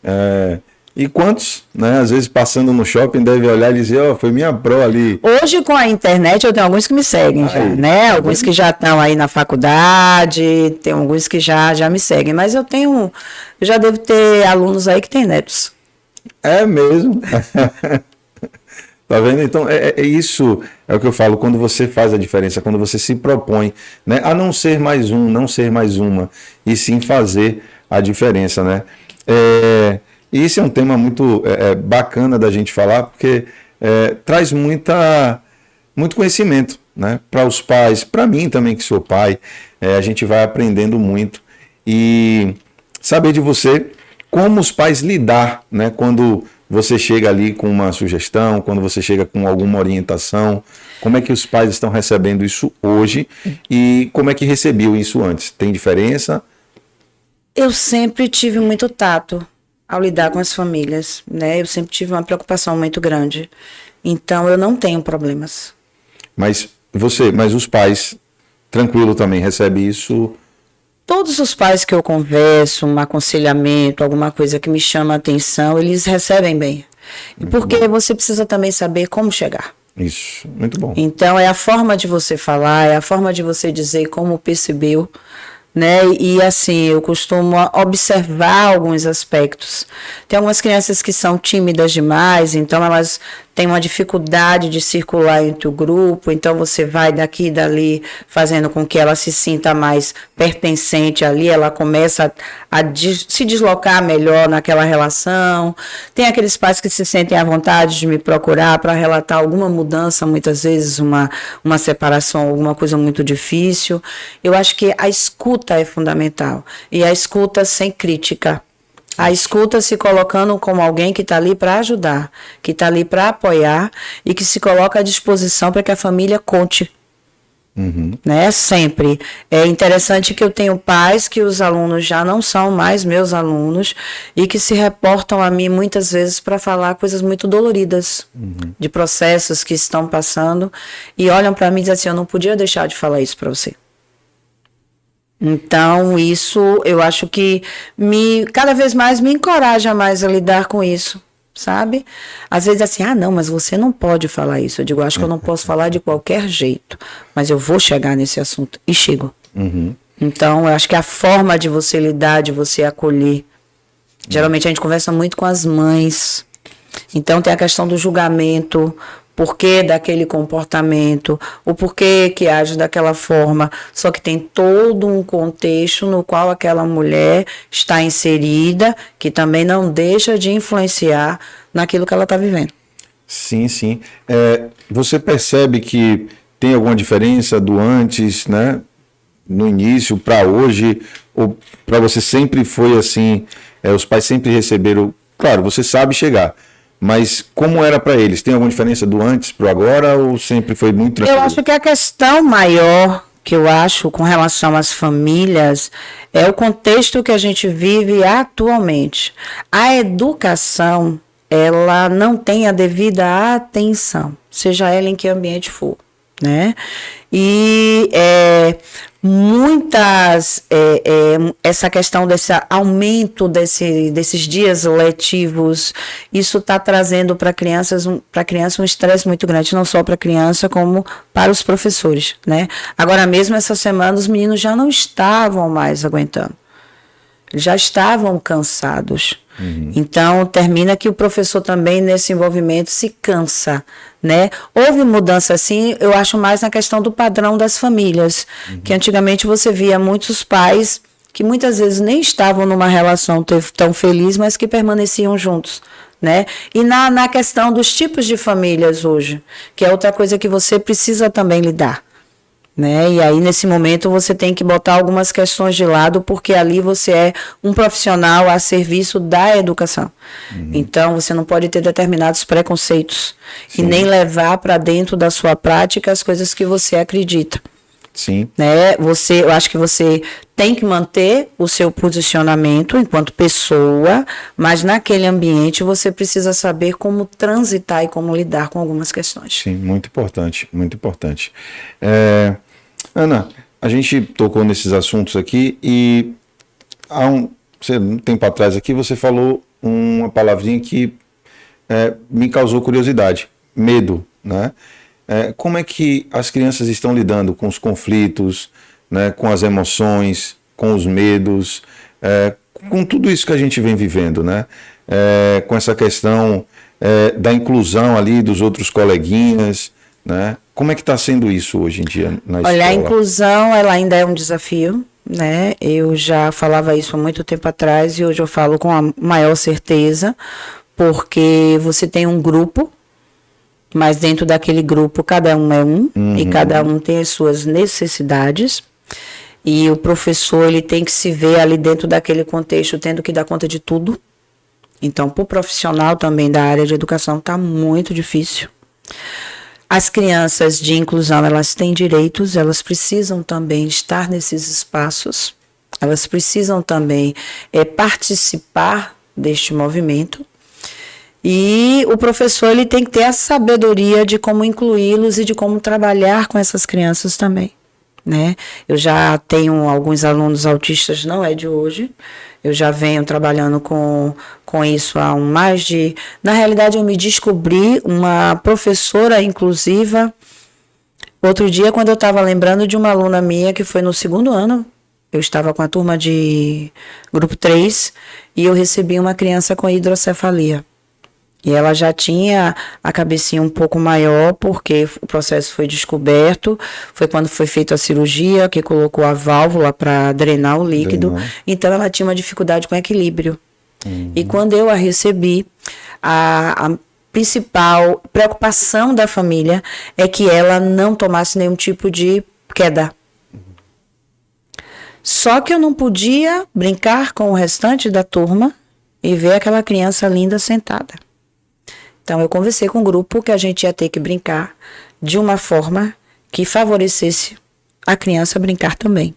S1: E quantos, né, às vezes passando no shopping, deve olhar e dizer, foi minha pro ali.
S2: Hoje, com a internet, eu tenho alguns que me seguem já, né? Alguns que já estão aí na faculdade, tem alguns que já me seguem, mas eu já devo ter alunos aí que têm netos.
S1: É mesmo? Tá vendo? Então, isso é o que eu falo, quando você faz a diferença, quando você se propõe, né, a não ser mais um, não ser mais uma, e sim fazer a diferença, né? E isso é um tema muito bacana da gente falar, porque traz muito conhecimento, né, para os pais, para mim também que sou pai, a gente vai aprendendo muito. E saber de você como os pais lidar, né, quando você chega ali com uma sugestão, quando você chega com alguma orientação, como é que os pais estão recebendo isso hoje e como é que recebiam isso antes? Tem diferença?
S2: Eu sempre tive muito tato ao lidar com as famílias, né? Eu sempre tive uma preocupação muito grande. Então, eu não tenho problemas.
S1: Mas os pais, tranquilo também, recebem isso?
S2: Todos os pais que eu converso, um aconselhamento, alguma coisa que me chama a atenção, eles recebem bem. Porque você precisa também saber como chegar.
S1: Isso, muito bom.
S2: Então, é a forma de você falar, é a forma de você dizer como percebeu, né? E assim, eu costumo observar alguns aspectos. Tem algumas crianças que são tímidas demais, então elas têm uma dificuldade de circular entre o grupo, então você vai daqui e dali fazendo com que ela se sinta mais pertencente ali, ela começa a se deslocar melhor naquela relação. Tem aqueles pais que se sentem à vontade de me procurar para relatar alguma mudança, muitas vezes uma separação, alguma coisa muito difícil. Eu acho que a escuta é fundamental, e a escuta sem crítica. A escuta se colocando como alguém que está ali para ajudar, que está ali para apoiar e que se coloca à disposição para que a família conte. Né? Sempre. É interessante que eu tenho pais que os alunos já não são mais meus alunos e que se reportam a mim muitas vezes para falar coisas muito doloridas, de processos que estão passando, e olham para mim e dizem assim, eu não podia deixar de falar isso para você. Então, isso eu acho que cada vez mais me encoraja mais a lidar com isso, sabe? Às vezes assim, não, mas você não pode falar isso. Eu digo, acho que eu não posso falar de qualquer jeito, mas eu vou chegar nesse assunto. E chego. Então, eu acho que a forma de você lidar, de você acolher. Geralmente a gente conversa muito com as mães. Então, tem a questão do julgamento, porquê daquele comportamento, o porquê que age daquela forma, só que tem todo um contexto no qual aquela mulher está inserida, que também não deixa de influenciar naquilo que ela está vivendo.
S1: Sim, sim. Você percebe que tem alguma diferença do antes, né, no início para hoje, ou para você sempre foi assim, os pais sempre receberam, claro, você sabe chegar, mas como era para eles? Tem alguma diferença do antes para o agora ou sempre foi muito tranquilo?
S2: Eu acho que a questão maior que eu acho com relação às famílias é o contexto que a gente vive atualmente. A educação, ela não tem a devida atenção, seja ela em que ambiente for, né? E essa questão desse aumento desses dias letivos, isso está trazendo para a criança um estresse muito grande, não só para a criança, como para os professores, né? Agora mesmo, essa semana, os meninos já não estavam mais aguentando. Já estavam cansados. Então, termina que o professor também, nesse envolvimento, se cansa, né? Houve mudança, sim, eu acho mais na questão do padrão das famílias, que antigamente você via muitos pais que muitas vezes nem estavam numa relação tão feliz, mas que permaneciam juntos, né? E na questão dos tipos de famílias hoje, que é outra coisa que você precisa também lidar. Né? E aí, nesse momento, você tem que botar algumas questões de lado, porque ali você é um profissional a serviço da educação. Então, você não pode ter determinados preconceitos. Sim. E nem levar para dentro da sua prática as coisas que você acredita.
S1: Sim.
S2: Né? Eu acho que você tem que manter o seu posicionamento enquanto pessoa, mas naquele ambiente você precisa saber como transitar e como lidar com algumas questões.
S1: Sim, muito importante, muito importante. Ana, a gente tocou nesses assuntos aqui e um tempo atrás aqui você falou uma palavrinha que me causou curiosidade, medo, né? Como é que as crianças estão lidando com os conflitos, né, com as emoções, com os medos, com tudo isso que a gente vem vivendo, né? Com essa questão da inclusão ali dos outros coleguinhas, né? Como é que está sendo isso hoje em dia na escola?
S2: Olha, a inclusão ela ainda é um desafio, né? Eu já falava isso há muito tempo atrás e hoje eu falo com a maior certeza, porque você tem um grupo, mas dentro daquele grupo cada um é um, e cada um tem as suas necessidades, e o professor ele tem que se ver ali dentro daquele contexto tendo que dar conta de tudo. Então, para o profissional também da área de educação está muito difícil. As crianças de inclusão, elas têm direitos, elas precisam também estar nesses espaços, elas precisam também participar deste movimento. E o professor ele tem que ter a sabedoria de como incluí-los e de como trabalhar com essas crianças também, né? Eu já tenho alguns alunos autistas, não é de hoje, eu já venho trabalhando com isso há mais de... Na realidade, eu me descobri uma professora inclusiva outro dia, quando eu estava lembrando de uma aluna minha que foi no 2º ano. Eu estava com a turma de grupo 3 e eu recebi uma criança com hidrocefalia. E ela já tinha a cabecinha um pouco maior, porque o processo foi descoberto, foi quando foi feita a cirurgia, que colocou a válvula para drenar o líquido. Então, ela tinha uma dificuldade com equilíbrio. E quando eu a recebi, a principal preocupação da família é que ela não tomasse nenhum tipo de queda. Só que eu não podia brincar com o restante da turma e ver aquela criança linda sentada. Então, eu conversei com o grupo que a gente ia ter que brincar de uma forma que favorecesse a criança brincar também.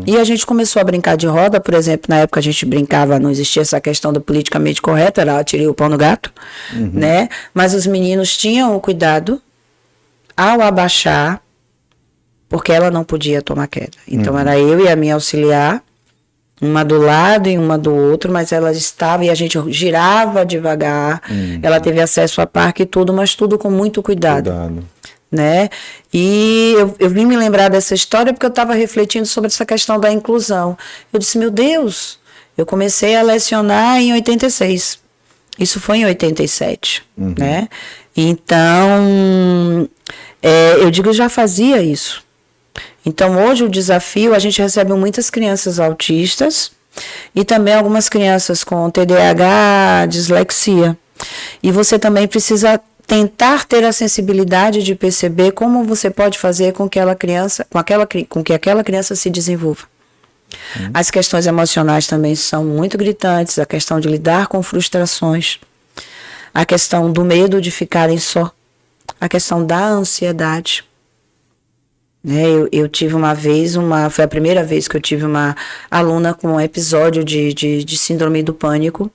S2: E a gente começou a brincar de roda, por exemplo, na época a gente brincava, não existia essa questão do politicamente correto, era tirei o pau no gato, né? Mas os meninos tinham o cuidado ao abaixar, porque ela não podia tomar queda. Então, era eu e a minha auxiliar, uma do lado e uma do outro, mas ela estava e a gente girava devagar. Ela teve acesso a parque e tudo, mas tudo com muito cuidado. Né? E eu vim me lembrar dessa história porque eu estava refletindo sobre essa questão da inclusão. Eu disse, meu Deus, eu comecei a lecionar em 86. Isso foi em 87, né? Então, eu digo, eu já fazia isso. Então, hoje o desafio, a gente recebe muitas crianças autistas e também algumas crianças com TDAH, dislexia. E você também precisa tentar ter a sensibilidade de perceber como você pode fazer com que aquela criança se desenvolva. As questões emocionais também são muito gritantes, a questão de lidar com frustrações, a questão do medo de ficarem só, a questão da ansiedade. Eu tive uma vez, foi a primeira vez que eu tive uma aluna com um episódio de síndrome do pânico,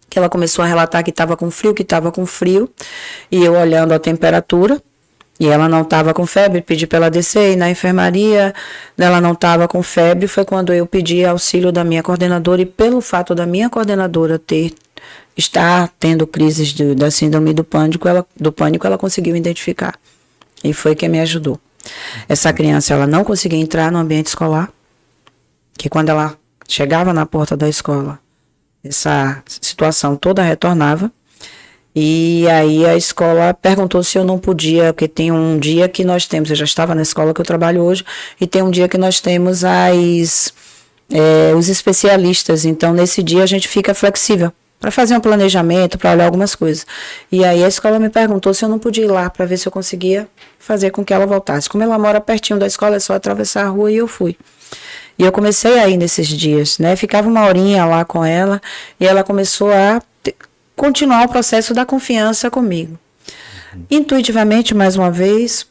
S2: que ela começou a relatar que estava com frio, e eu olhando a temperatura, e ela não estava com febre, pedi para ela descer, e na enfermaria ela não estava com febre, foi quando eu pedi auxílio da minha coordenadora, e pelo fato da minha coordenadora estar tendo crises da síndrome do pânico, ela conseguiu identificar, e foi quem me ajudou. Essa criança, ela não conseguia entrar no ambiente escolar, que quando ela chegava na porta da escola, essa situação toda retornava, e aí a escola perguntou se eu não podia, porque tem um dia que nós temos, eu já estava na escola que eu trabalho hoje, e tem um dia que nós temos os especialistas, então nesse dia a gente fica flexível, para fazer um planejamento, para olhar algumas coisas. E aí a escola me perguntou se eu não podia ir lá para ver se eu conseguia fazer com que ela voltasse. Como ela mora pertinho da escola, é só atravessar a rua, e eu fui. E eu comecei a ir nesses dias, né? Ficava uma horinha lá com ela e ela começou a continuar o processo da confiança comigo. Intuitivamente, mais uma vez,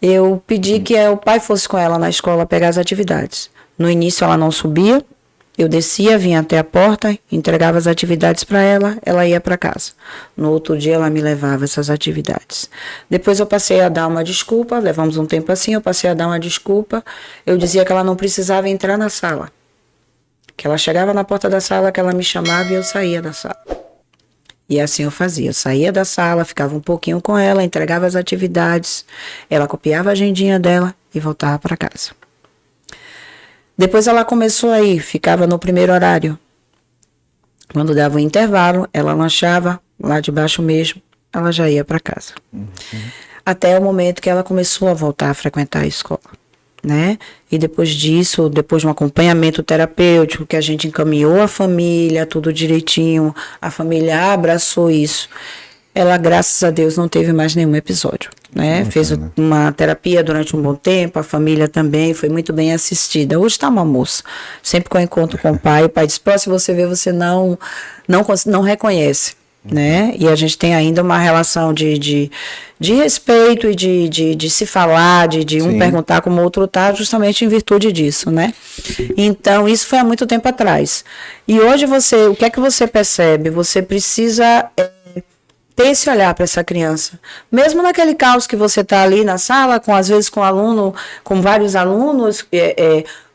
S2: eu pedi que o pai fosse com ela na escola pegar as atividades. No início ela não subia, eu descia, vinha até a porta, entregava as atividades para ela, ela ia para casa. No outro dia ela me levava essas atividades. Depois eu passei a dar uma desculpa, levamos um tempo assim, eu passei a dar uma desculpa, eu dizia que ela não precisava entrar na sala. Que ela chegava na porta da sala, que ela me chamava e eu saía da sala. E assim eu fazia, eu saía da sala, ficava um pouquinho com ela, entregava as atividades, ela copiava a agendinha dela e voltava para casa. Depois ela começou a ir, ficava no primeiro horário. Quando dava um intervalo, ela lanchava lá de baixo mesmo, ela já ia para casa. Até o momento que ela começou a voltar a frequentar a escola, né? E depois disso, depois de um acompanhamento terapêutico, que a gente encaminhou a família, tudo direitinho, a família abraçou isso. Ela, graças a Deus, não teve mais nenhum episódio, né? Fez uma terapia durante um bom tempo, a família também foi muito bem assistida. Hoje está uma moça, sempre que eu encontro com o pai diz, pô, se você vê, você não reconhece, né? E a gente tem ainda uma relação de respeito e de se falar, de um perguntar como o outro está, justamente em virtude disso, né? Então, isso foi há muito tempo atrás. E hoje o que é que você percebe? Você precisa ter esse olhar para essa criança. Mesmo naquele caos que você está ali na sala, às vezes com aluno, com vários alunos,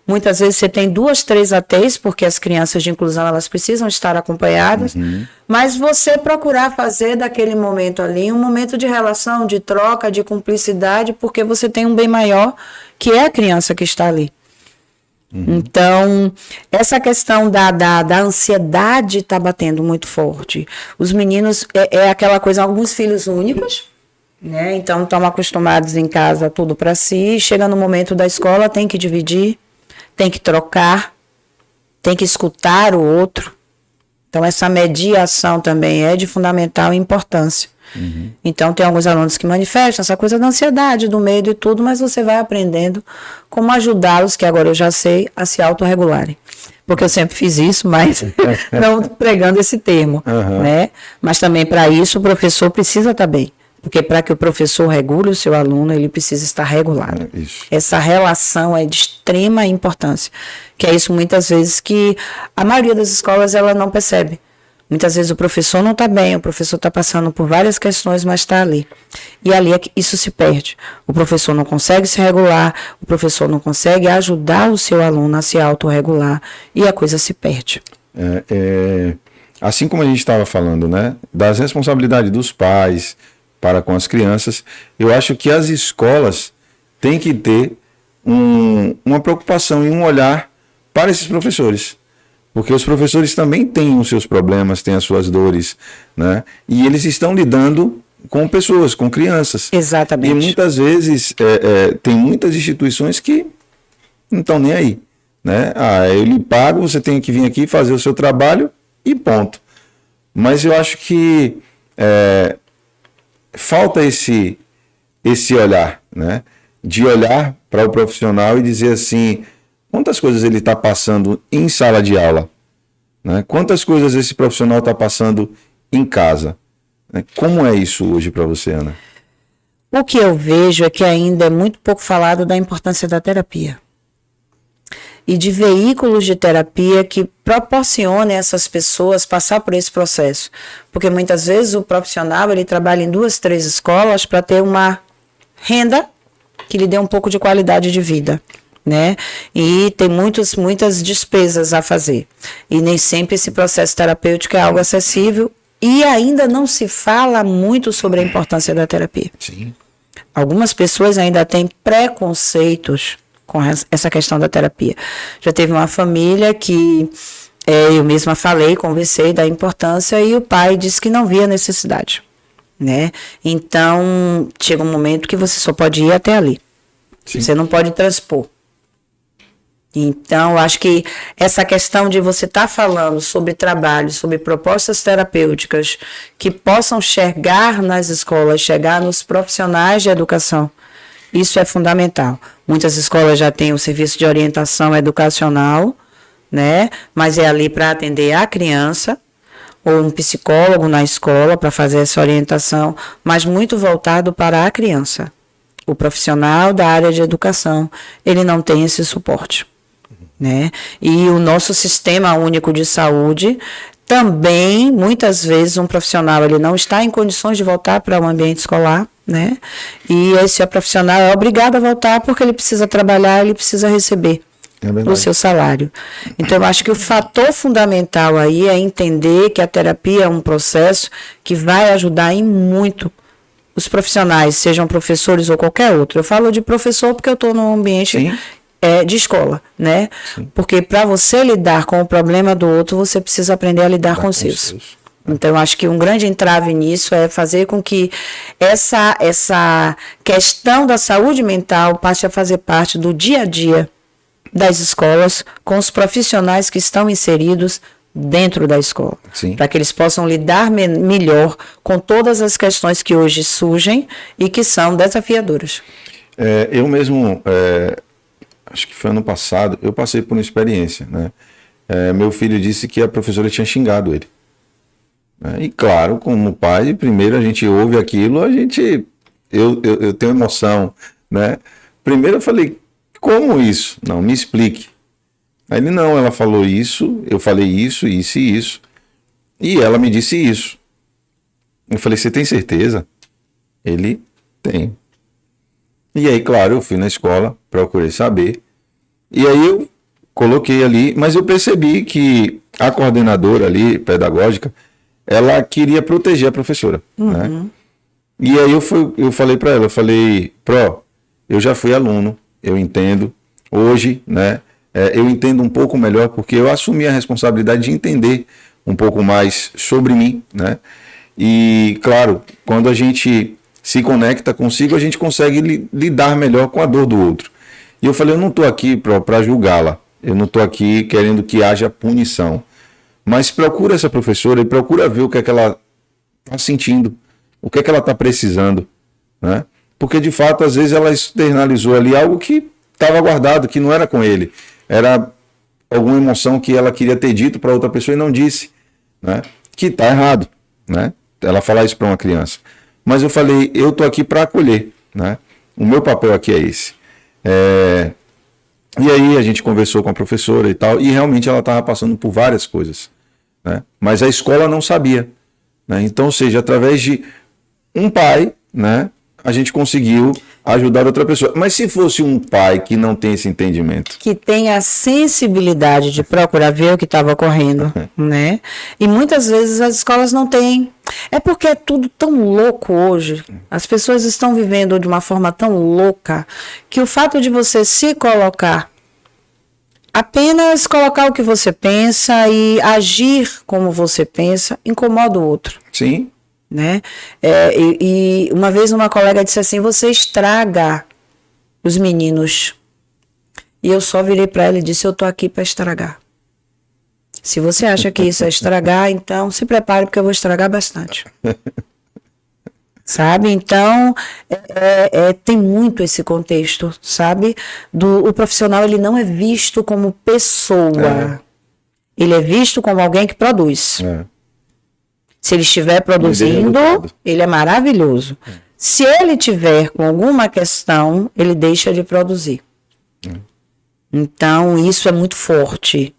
S2: muitas vezes você tem 2, 3 ATs, porque as crianças de inclusão elas precisam estar acompanhadas, mas você procurar fazer daquele momento ali um momento de relação, de troca, de cumplicidade, porque você tem um bem maior, que é a criança que está ali. Então, essa questão da ansiedade está batendo muito forte. Os meninos, aquela coisa, alguns filhos únicos, né? Então estão acostumados em casa tudo para si, chega no momento da escola, tem que dividir, tem que trocar, tem que escutar o outro. Então essa mediação também é de fundamental importância. Então tem alguns alunos que manifestam essa coisa da ansiedade, do medo e tudo, mas você vai aprendendo como ajudá-los, que agora eu já sei, a se autorregularem. Porque eu sempre fiz isso, mas não pregando esse termo, né? Mas também para isso o professor precisa estar bem. Porque para que o professor regule o seu aluno, ele precisa estar regulado. Essa relação é de extrema importância. Que é isso muitas vezes que a maioria das escolas ela não percebe. Muitas vezes o professor não está bem, o professor está passando por várias questões, mas está ali. E ali é que isso se perde. O professor não consegue se regular, o professor não consegue ajudar o seu aluno a se autorregular e a coisa se perde.
S1: Assim como a gente estava falando, né, das responsabilidades dos pais para com as crianças, eu acho que as escolas têm que ter uma preocupação e um olhar para esses professores. Porque os professores também têm os seus problemas, têm as suas dores, né? E eles estão lidando com pessoas, com crianças.
S2: Exatamente.
S1: E muitas vezes tem muitas instituições que não estão nem aí, né? Eu lhe pago, você tem que vir aqui fazer o seu trabalho e ponto. Mas eu acho que falta esse olhar, né? De olhar para o profissional e dizer assim, quantas coisas ele está passando em sala de aula, né? Quantas coisas esse profissional está passando em casa, né? Como é isso hoje para você, Ana?
S2: O que eu vejo é que ainda é muito pouco falado da importância da terapia. E de veículos de terapia que proporcionem a essas pessoas passar por esse processo. Porque muitas vezes o profissional ele trabalha em 2, 3 escolas para ter uma renda que lhe dê um pouco de qualidade de vida, né? E tem muitas despesas a fazer. E nem sempre esse processo terapêutico é algo acessível e ainda não se fala muito sobre a importância da terapia.
S1: Sim.
S2: Algumas pessoas ainda têm preconceitos com essa questão da terapia. Já teve uma família que eu mesma falei, conversei da importância e o pai disse que não via necessidade, né? Então, chega um momento que você só pode ir até ali. Sim. Você não pode transpor. Então, acho que essa questão de você estar falando sobre trabalho, sobre propostas terapêuticas que possam chegar nas escolas, chegar nos profissionais de educação, isso é fundamental. Muitas escolas já têm o serviço de orientação educacional, né? Mas é ali para atender a criança, ou um psicólogo na escola para fazer essa orientação, mas muito voltado para a criança. O profissional da área de educação, ele não tem esse suporte, né? E o nosso sistema único de saúde também, muitas vezes, um profissional ele não está em condições de voltar para o ambiente escolar, né? E esse profissional é obrigado a voltar porque ele precisa trabalhar, ele precisa receber o seu salário. Então, eu acho que o fator fundamental aí é entender que a terapia é um processo que vai ajudar em muito os profissionais, sejam professores ou qualquer outro. Eu falo de professor porque eu estou num ambiente de escola, né? Sim. Porque para você lidar com o problema do outro, você precisa aprender a lidar com os seus. Então, eu acho que um grande entrave nisso é fazer com que essa questão da saúde mental passe a fazer parte do dia a dia das escolas, com os profissionais que estão inseridos dentro da escola, para que eles possam lidar melhor com todas as questões que hoje surgem e que são desafiadoras.
S1: Eu mesmo, acho que foi ano passado, eu passei por uma experiência, né? Meu filho disse que a professora tinha xingado ele. E claro, como pai, primeiro a gente ouve aquilo, eu tenho emoção, né? Primeiro eu falei, como isso? Não, me explique. Aí ele, não, ela falou isso, eu falei isso, isso e isso. E ela me disse isso. Eu falei, você tem certeza? Ele, tem. E aí, claro, eu fui na escola, procurei saber. E aí eu coloquei ali, mas eu percebi que a coordenadora ali, pedagógica, ela queria proteger a professora, né? E aí eu falei para ela, eu falei, eu já fui aluno, eu entendo. Hoje, né? Eu entendo um pouco melhor porque eu assumi a responsabilidade de entender um pouco mais sobre mim, né? E, claro, quando a gente se conecta consigo, a gente consegue lidar melhor com a dor do outro. E eu falei, eu não estou aqui para julgá-la, eu não estou aqui querendo que haja punição, mas procura essa professora e procura ver o que é que ela está sentindo, o que é que ela está precisando, né? Porque, de fato, às vezes ela externalizou ali algo que estava guardado, que não era com ele. Era alguma emoção que ela queria ter dito para outra pessoa e não disse, né? Que está errado, né? Ela falar isso para uma criança. Mas eu falei, eu estou aqui para acolher, né? O meu papel aqui é esse. E aí a gente conversou com a professora e tal, e realmente ela estava passando por várias coisas, né? Mas a escola não sabia, né? Então, ou seja, através de um pai, né? A gente conseguiu ajudar outra pessoa. Mas se fosse um pai que não tem esse entendimento,
S2: que tem a sensibilidade de procurar ver o que estava ocorrendo, né? E muitas vezes as escolas não têm. É porque é tudo tão louco hoje. As pessoas estão vivendo de uma forma tão louca que o fato de você se colocar, apenas colocar o que você pensa e agir como você pensa, incomoda o outro.
S1: Sim.
S2: Né? E uma vez uma colega disse assim, você estraga os meninos. E eu só virei para ela e disse, eu tô aqui para estragar. Se você acha que isso é estragar, então se prepare porque eu vou estragar bastante. Sabe? Então, tem muito esse contexto, sabe? O profissional, ele não é visto como pessoa. Ele é visto como alguém que produz. Se ele estiver produzindo, ele é maravilhoso. Se ele tiver com alguma questão, ele deixa de produzir. Então, isso é muito forte.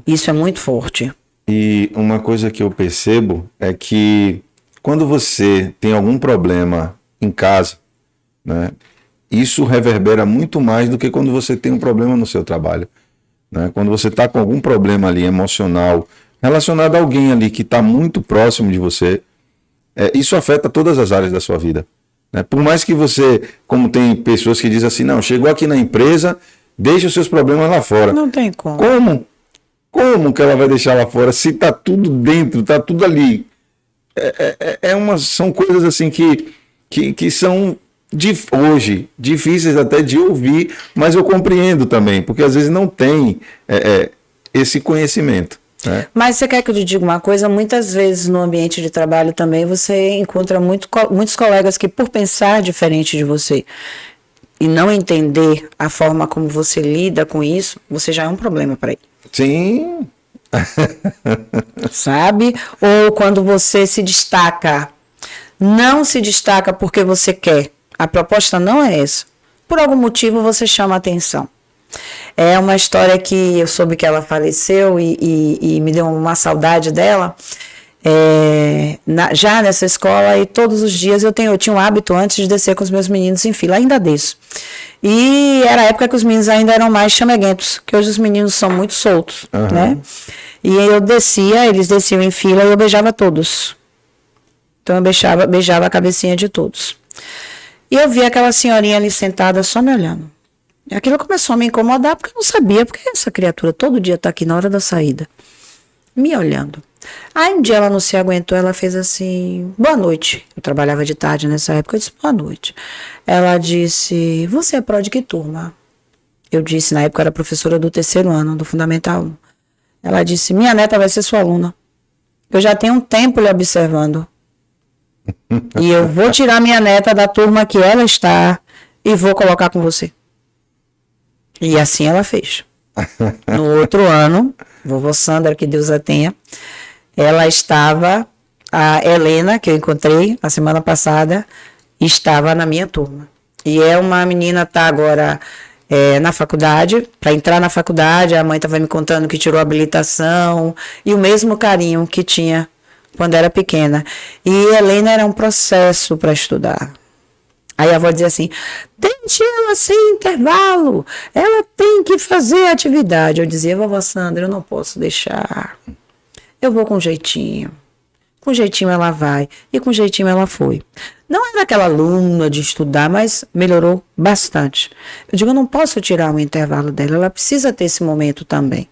S2: Isso é muito forte.
S1: E uma coisa que eu percebo é que quando você tem algum problema em casa, né, isso reverbera muito mais do que quando você tem um problema no seu trabalho, né? Quando você está com algum problema ali emocional, relacionado a alguém ali que está muito próximo de você, isso afeta todas as áreas da sua vida, né? Por mais que você, como tem pessoas que dizem assim, não, chegou aqui na empresa, deixa os seus problemas lá fora.
S2: Não tem como.
S1: Como que ela vai deixar lá fora se está tudo dentro, está tudo ali? São coisas assim que são hoje difíceis até de ouvir, mas eu compreendo também, porque às vezes não tem esse conhecimento.
S2: Mas você quer que eu te diga uma coisa? Muitas vezes no ambiente de trabalho também você encontra muitos colegas que, por pensar diferente de você e não entender a forma como você lida com isso, você já é um problema para ele.
S1: Sim.
S2: Sabe? Ou quando você se destaca, não se destaca porque você quer, A proposta não é essa. Por algum motivo você chama a atenção. É uma história que eu soube que ela faleceu e me deu uma saudade dela. Já nessa escola, e todos os dias eu tinha um hábito antes de descer com os meus meninos em fila, ainda desço. E era a época que os meninos ainda eram mais chameguentos, que hoje os meninos são muito soltos, né? E eu descia, eles desciam em fila e eu beijava todos. Então eu beijava a cabecinha de todos. E eu vi aquela senhorinha ali sentada só me olhando. E aquilo começou a me incomodar, porque eu não sabia, porque essa criatura todo dia está aqui na hora da saída, me olhando. Aí um dia ela não se aguentou, ela fez assim, boa noite. Eu trabalhava de tarde nessa época, eu disse, boa noite. Ela disse, você é pró de que turma? Eu disse, na época eu era professora do 3º ano, do Fundamental 1. Ela disse, minha neta vai ser sua aluna. Eu já tenho um tempo lhe observando. E eu vou tirar minha neta da turma que ela está e vou colocar com você. E assim ela fez. No outro ano, vovó Sandra, que Deus a tenha, ela estava, a Helena, que eu encontrei a semana passada, estava na minha turma. E é uma menina, está agora na faculdade, para entrar na faculdade, a mãe estava me contando que tirou a habilitação, e o mesmo carinho que tinha quando era pequena. E Helena era um processo para estudar. Aí a avó dizia assim, deixe ela sem intervalo, ela tem que fazer atividade. Eu dizia, vovó Sandra, eu não posso deixar. Eu vou com jeitinho. Com jeitinho ela vai. E com jeitinho ela foi. Não era aquela aluna de estudar, mas melhorou bastante. Eu digo, eu não posso tirar o intervalo dela, ela precisa ter esse momento também.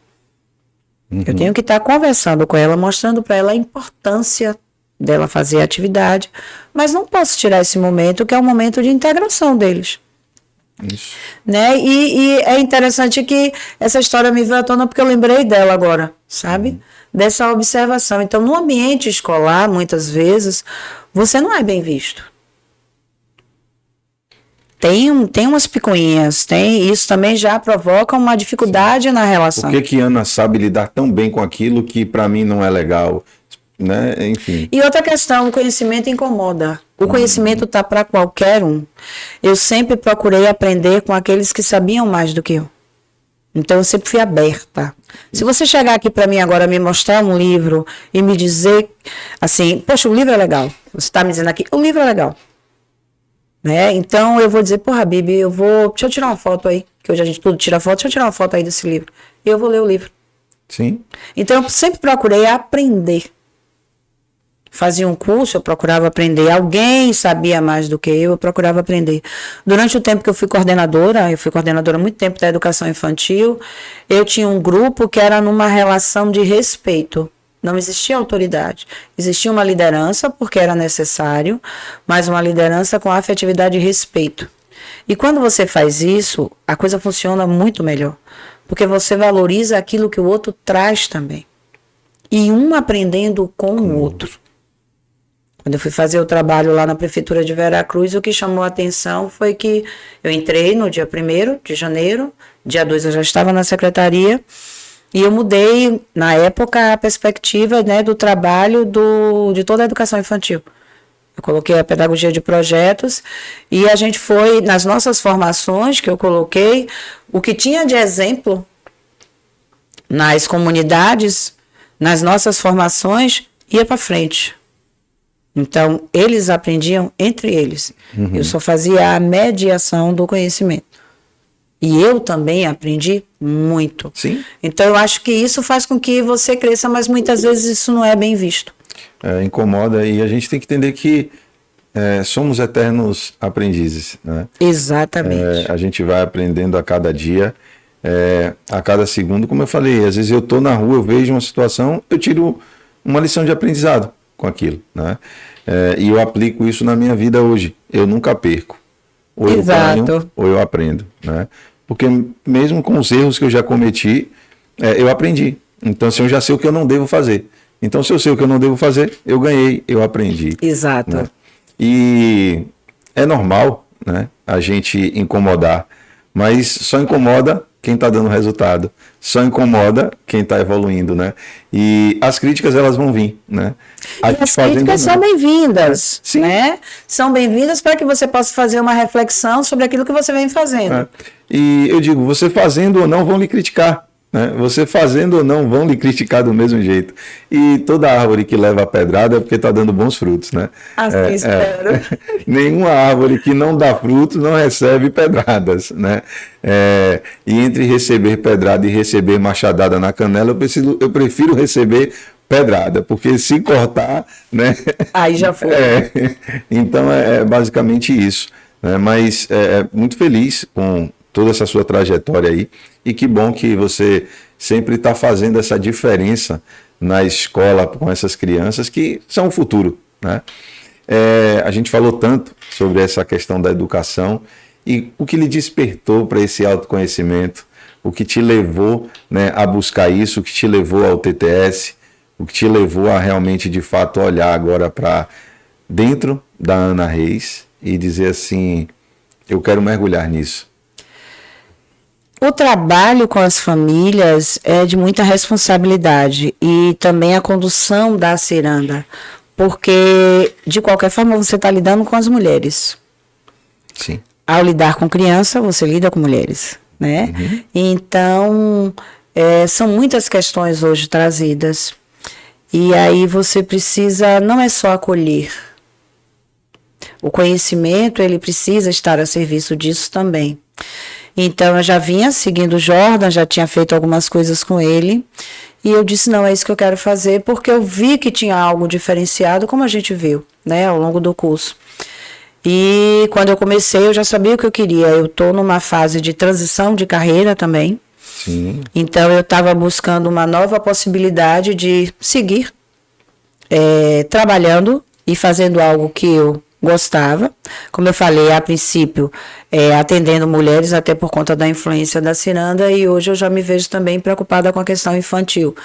S2: Eu tenho que estar conversando com ela, mostrando para ela a importância dela fazer a atividade, mas não posso tirar esse momento, que é um momento de integração deles.
S1: Isso.
S2: Né? E é interessante que essa história me veio à tona porque eu lembrei dela agora, sabe? Dessa observação. Então, no ambiente escolar, muitas vezes, você não é bem visto. Tem umas picuinhas, isso também já provoca uma dificuldade na relação.
S1: Por que Ana sabe lidar tão bem com aquilo que para mim não é legal, né? Enfim.
S2: E outra questão, o conhecimento incomoda. O conhecimento está para qualquer um. Eu sempre procurei aprender com aqueles que sabiam mais do que eu. Então eu sempre fui aberta. Se você chegar aqui para mim agora, me mostrar um livro e me dizer assim, poxa, o livro é legal. Você está me dizendo aqui, o livro é legal. Né? Então eu vou dizer, porra, Bibi, deixa eu tirar uma foto aí, que hoje a gente tudo tira foto, deixa eu tirar uma foto aí desse livro. E eu vou ler o livro.
S1: Sim.
S2: Então eu sempre procurei aprender. Fazia um curso, eu procurava aprender. Alguém sabia mais do que eu procurava aprender. Durante o tempo que eu fui coordenadora há muito tempo da educação infantil, eu tinha um grupo que era numa relação de respeito. Não existia autoridade. Existia uma liderança, porque era necessário, mas uma liderança com afetividade e respeito. E quando você faz isso, a coisa funciona muito melhor. Porque você valoriza aquilo que o outro traz também. E um aprendendo com o outro. Quando eu fui fazer o trabalho lá na Prefeitura de Veracruz, o que chamou a atenção foi que eu entrei no dia 1º de janeiro, dia 2 eu já estava na secretaria, e eu mudei, na época, a perspectiva, né, do trabalho de toda a educação infantil. Eu coloquei a pedagogia de projetos e a gente foi, nas nossas formações que eu coloquei, o que tinha de exemplo nas comunidades, nas nossas formações, ia para frente. Então, eles aprendiam entre eles. Eu só fazia a mediação do conhecimento. E eu também aprendi muito.
S1: Sim.
S2: Então, eu acho que isso faz com que você cresça, mas muitas vezes isso não é bem visto.
S1: Incomoda, e a gente tem que entender que somos eternos aprendizes, né?
S2: Exatamente.
S1: A gente vai aprendendo a cada dia, a cada segundo, como eu falei, às vezes eu estou na rua, eu vejo uma situação, eu tiro uma lição de aprendizado com aquilo, né? E eu aplico isso na minha vida hoje. Eu nunca perco. Ou eu ganho, ou eu aprendo, né? Porque mesmo com os erros que eu já cometi, eu aprendi. Então, assim, eu já sei o que eu não devo fazer. Então, se eu sei o que eu não devo fazer, eu ganhei, eu aprendi.
S2: Exato.
S1: Né? E é normal, né, a gente incomodar, mas só incomoda quem está dando resultado, só incomoda quem está evoluindo, né? E as críticas, elas vão vir, né?
S2: As críticas são bem-vindas, né? São bem-vindas para que você possa fazer uma reflexão sobre aquilo que você vem fazendo.
S1: E eu digo, você fazendo ou não, vão lhe criticar. Né? Você fazendo ou não, vão lhe criticar do mesmo jeito. E toda árvore que leva a pedrada é porque está dando bons frutos, né?
S2: Assim espero.
S1: Nenhuma árvore que não dá frutos não recebe pedradas, né? E entre receber pedrada e receber machadada na canela, eu prefiro receber pedrada, porque se cortar, né?
S2: Aí já foi.
S1: Então é basicamente isso, né? Mas muito feliz com toda essa sua trajetória aí, e que bom que você sempre está fazendo essa diferença na escola com essas crianças que são o futuro, né? A gente falou tanto sobre essa questão da educação e o que lhe despertou para esse autoconhecimento, o que te levou, né, a buscar isso, o que te levou ao TTS, o que te levou a realmente, de fato, olhar agora para dentro da Ana Reis e dizer assim, eu quero mergulhar nisso.
S2: O trabalho com as famílias é de muita responsabilidade e também a condução da ciranda, porque de qualquer forma você está lidando com as mulheres.
S1: Sim.
S2: Ao lidar com criança, você lida com mulheres, né? Uhum. Então, são muitas questões hoje trazidas e aí você precisa, não é só acolher, o conhecimento ele precisa estar a serviço disso também. Então, eu já vinha seguindo o Jordan, já tinha feito algumas coisas com ele. E eu disse, não, é isso que eu quero fazer, porque eu vi que tinha algo diferenciado, como a gente viu, né, ao longo do curso. E quando eu comecei, eu já sabia o que eu queria. Eu estou numa fase de transição de carreira também.
S1: Sim.
S2: Então, eu estava buscando uma nova possibilidade de seguir trabalhando e fazendo algo que eu gostava, como eu falei, a princípio, atendendo mulheres, até por conta da influência da ciranda, e hoje eu já me vejo também preocupada com a questão infantil.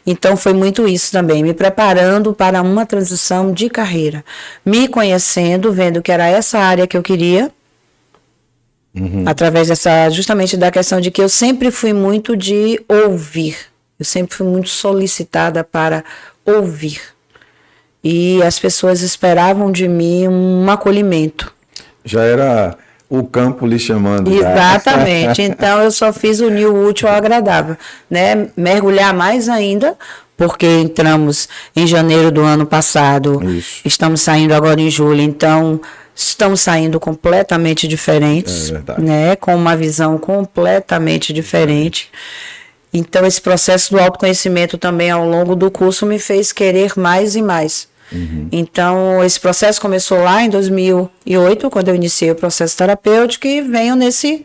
S2: Então, foi muito isso também, me preparando para uma transição de carreira, me conhecendo, vendo que era essa área que eu queria, através justamente da questão de que eu sempre fui muito de ouvir, eu sempre fui muito solicitada para ouvir. E as pessoas esperavam de mim um acolhimento.
S1: Já era o campo lhe chamando.
S2: Exatamente. Então, eu só fiz unir o útil ao agradável, né? Mergulhar mais ainda, porque entramos em janeiro do ano passado. Isso. Estamos saindo agora em julho. Então, estamos saindo completamente diferentes, né? Com uma visão completamente diferente. Então, esse processo do autoconhecimento também ao longo do curso me fez querer mais e mais. Então, esse processo começou lá em 2008, quando eu iniciei o processo terapêutico, e venho nesse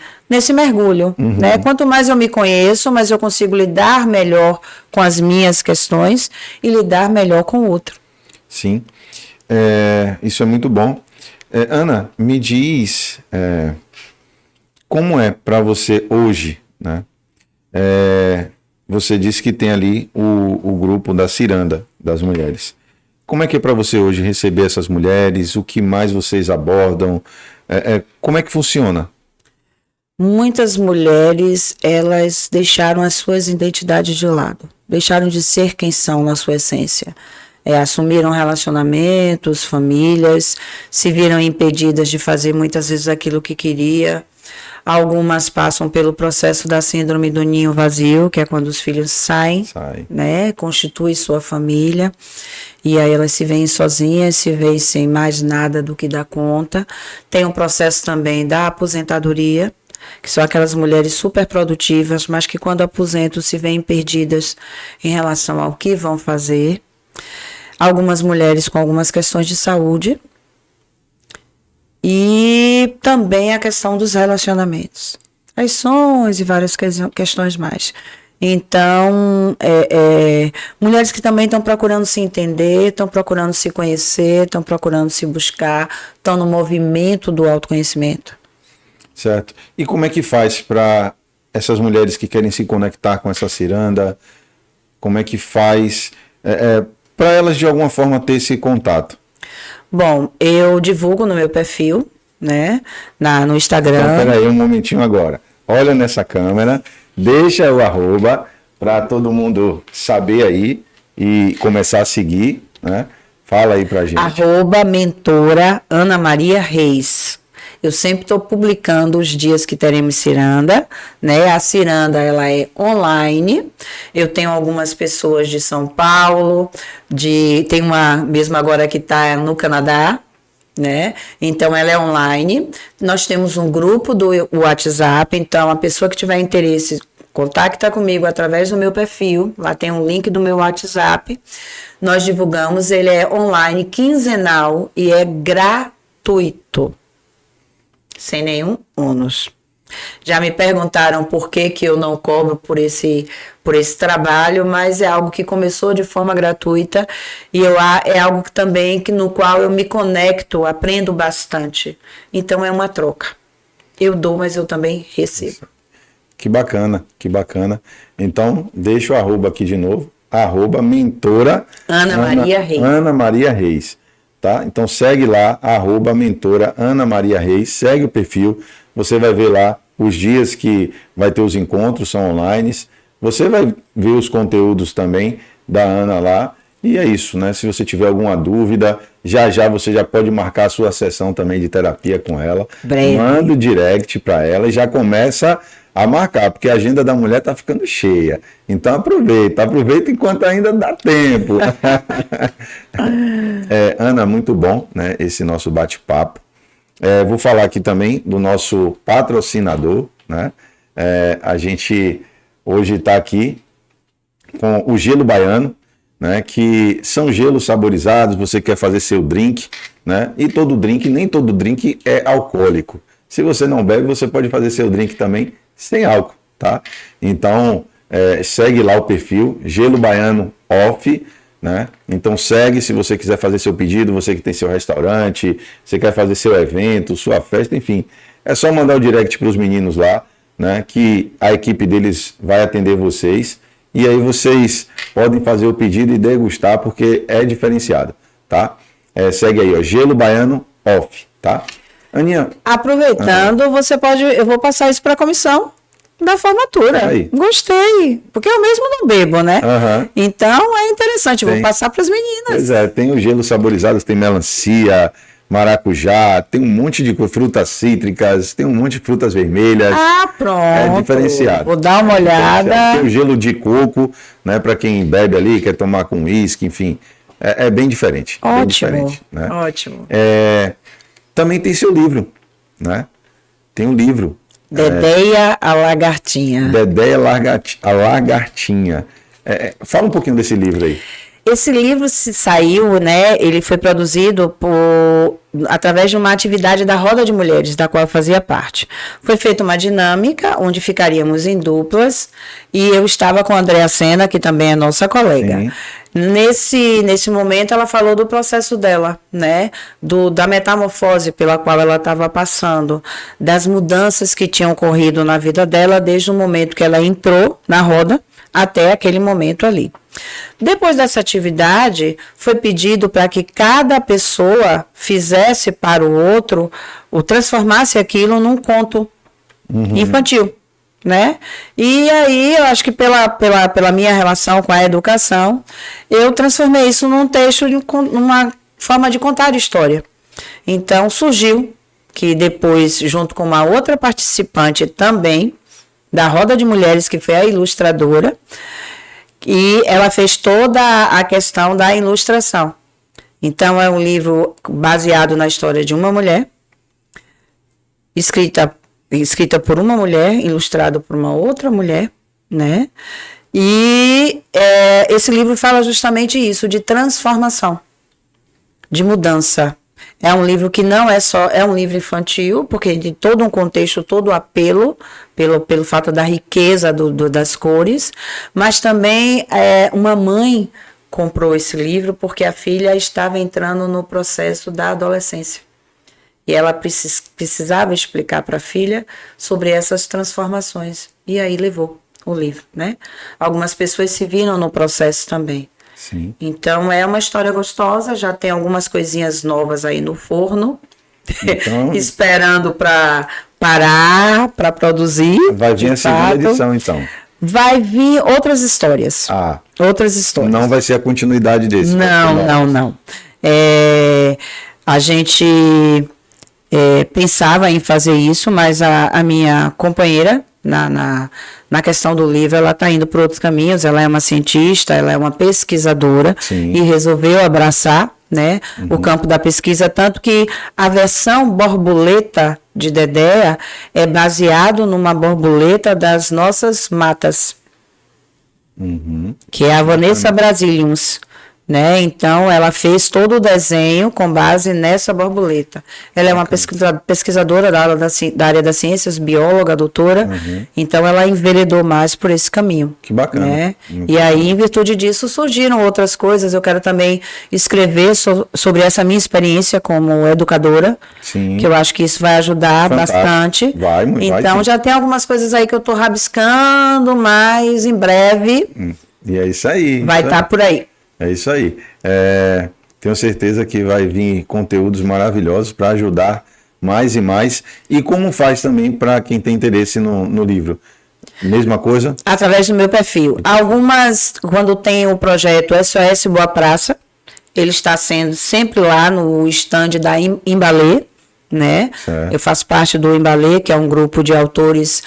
S2: mergulho. Né? Quanto mais eu me conheço, mais eu consigo lidar melhor com as minhas questões e lidar melhor com o outro.
S1: Sim, isso é muito bom. Ana, me diz como é para você hoje, né? Você disse que tem ali o grupo da ciranda, das mulheres. Como é que é para você hoje receber essas mulheres? O que mais vocês abordam? Como é que funciona?
S2: Muitas mulheres, elas deixaram as suas identidades de lado. Deixaram de ser quem são na sua essência. Assumiram relacionamentos, famílias, se viram impedidas de fazer muitas vezes aquilo que queria. Algumas passam pelo processo da síndrome do ninho vazio, que é quando os filhos saem. Né, constituem sua família, e aí elas se veem sozinhas, se veem sem mais nada do que dar conta. Tem um processo também da aposentadoria, que são aquelas mulheres super produtivas, mas que quando aposentam se veem perdidas em relação ao que vão fazer. Algumas mulheres com algumas questões de saúde. E também a questão dos relacionamentos, traições e várias questões mais. Então, mulheres que também estão procurando se entender, estão procurando se conhecer, estão procurando se buscar, estão no movimento do autoconhecimento.
S1: Certo. E como é que faz para essas mulheres que querem se conectar com essa ciranda? Como é que faz para elas de alguma forma ter esse contato?
S2: Bom, eu divulgo no meu perfil, né, no Instagram.
S1: Então, peraí um momentinho agora. Olha nessa câmera deixa o arroba para todo mundo saber aí e começar a seguir, né? Fala aí pra gente.
S2: @mentora Ana Maria Reis. Eu sempre estou publicando os dias que teremos ciranda, né? A ciranda, ela é online. Eu tenho algumas pessoas de São Paulo, tem uma mesmo agora que está no Canadá, né? Então ela é online. Nós temos um grupo do WhatsApp, então a pessoa que tiver interesse, contacta comigo através do meu perfil, lá tem um link do meu WhatsApp. Nós divulgamos, ele é online, quinzenal e é gratuito, sem nenhum ônus. Já me perguntaram por que eu não cobro por esse trabalho, mas é algo que começou de forma gratuita e é algo no qual eu me conecto, aprendo bastante. Então é uma troca. Eu dou, mas eu também recebo.
S1: Que bacana, que bacana. Então, deixa o arroba aqui de novo, @mentora
S2: Ana Maria Reis.
S1: Ana Maria Reis, tá? Então segue lá, @mentora Ana Maria Reis, segue o perfil, você vai ver lá os dias que vai ter os encontros, são online, você vai ver os conteúdos também da Ana lá, e é isso, né? Se você tiver alguma dúvida, já você já pode marcar a sua sessão também de terapia com ela,
S2: Breve.
S1: Manda o direct para ela e já começa a marcar, porque a agenda da mulher tá ficando cheia. Então aproveita enquanto ainda dá tempo. Ana, muito bom, né, esse nosso bate-papo. Vou falar aqui também do nosso patrocinador, né? A gente hoje está aqui com o Gelo Baiano, né, que são gelos saborizados, você quer fazer seu drink, né? E nem todo drink é alcoólico. Se você não bebe, você pode fazer seu drink também sem álcool, tá? Então, segue lá o perfil, Gelo Baiano Off, né? Então segue se você quiser fazer seu pedido, você que tem seu restaurante, você quer fazer seu evento, sua festa, enfim. É só mandar o direct para os meninos lá, né? Que a equipe deles vai atender vocês. E aí vocês podem fazer o pedido e degustar, porque é diferenciado, tá? Segue aí, ó, Gelo Baiano Off, tá? Aninha.
S2: Aproveitando, eu vou passar isso para a comissão da formatura.
S1: Aí.
S2: Gostei, porque eu mesmo não bebo, né? Então é interessante, vou passar para as meninas.
S1: Pois tem os gelos saborizados, tem melancia, maracujá, tem um monte de frutas cítricas, tem um monte de frutas vermelhas.
S2: Pronto.
S1: É diferenciado.
S2: Vou dar uma olhada.
S1: Tem o gelo de coco, né? Para quem bebe ali, quer tomar com uísque, enfim. É bem diferente.
S2: Ótimo,
S1: bem diferente, né?
S2: Ótimo.
S1: Também tem seu livro, né? Tem um livro.
S2: Dedéia a Lagartinha.
S1: Dedéia a Lagartinha. Fala um pouquinho desse livro aí.
S2: Esse livro saiu, né? Ele foi produzido através de uma atividade da Roda de Mulheres, da qual eu fazia parte. Foi feita uma dinâmica, onde ficaríamos em duplas, e eu estava com a Andréa Sena, que também é nossa colega.
S1: Sim.
S2: Nesse momento, ela falou do processo dela, né? Da metamorfose pela qual ela estava passando, das mudanças que tinham ocorrido na vida dela, desde o momento que ela entrou na roda, até aquele momento ali. Depois dessa atividade, foi pedido para que cada pessoa fizesse para o outro, ou transformasse aquilo num conto infantil, né? E aí, eu acho que pela minha relação com a educação, eu transformei isso num texto, numa forma de contar história. Então, surgiu que depois, junto com uma outra participante também, da Roda de Mulheres, que foi a ilustradora, e ela fez toda a questão da ilustração. Então, é um livro baseado na história de uma mulher, escrita por uma mulher, ilustrado por uma outra mulher, né? E esse livro fala justamente isso, de transformação, de mudança. É um livro que não é um livro infantil, porque de todo um contexto, todo o apelo, pelo fato da riqueza das cores, mas também uma mãe comprou esse livro porque a filha estava entrando no processo da adolescência. E ela precisava explicar para a filha sobre essas transformações. E aí levou o livro, né? Algumas pessoas se viram no processo também.
S1: Sim.
S2: Então é uma história gostosa, já tem algumas coisinhas novas aí no forno,
S1: Então,
S2: esperando para parar para produzir.
S1: Vai vir a segunda edição, então.
S2: Vai vir outras histórias. Outras histórias.
S1: Não vai ser a continuidade desse.
S2: Não. A gente pensava em fazer isso, mas a minha companheira, na questão do livro, ela está indo por outros caminhos. Ela é uma cientista, ela é uma pesquisadora.
S1: Sim.
S2: E resolveu abraçar, né, o campo da pesquisa, tanto que a versão borboleta de Dedéa é baseado numa borboleta das nossas matas, que é a Vanessa Brasiliens, né? Então ela fez todo o desenho com base nessa borboleta. Ela é uma pesquisadora da área das ciências, bióloga, doutora. Então ela enveredou mais por esse caminho.
S1: Que bacana.
S2: Né? E aí, em virtude disso, surgiram outras coisas. Eu quero também escrever sobre essa minha experiência como educadora.
S1: Sim.
S2: Que eu acho que isso vai ajudar bastante. Então já tem algumas coisas aí que eu estou rabiscando, mas em breve.
S1: E é isso aí.
S2: Vai estar por aí.
S1: É isso aí. Tenho certeza que vai vir conteúdos maravilhosos para ajudar mais e mais. E como faz também para quem tem interesse no livro? Mesma coisa? Através do meu perfil.
S2: Algumas, quando tem o projeto SOS Boa Praça, ele está sendo sempre lá no stand da Embalê, né? Eu faço parte do Embalê, que é um grupo de autores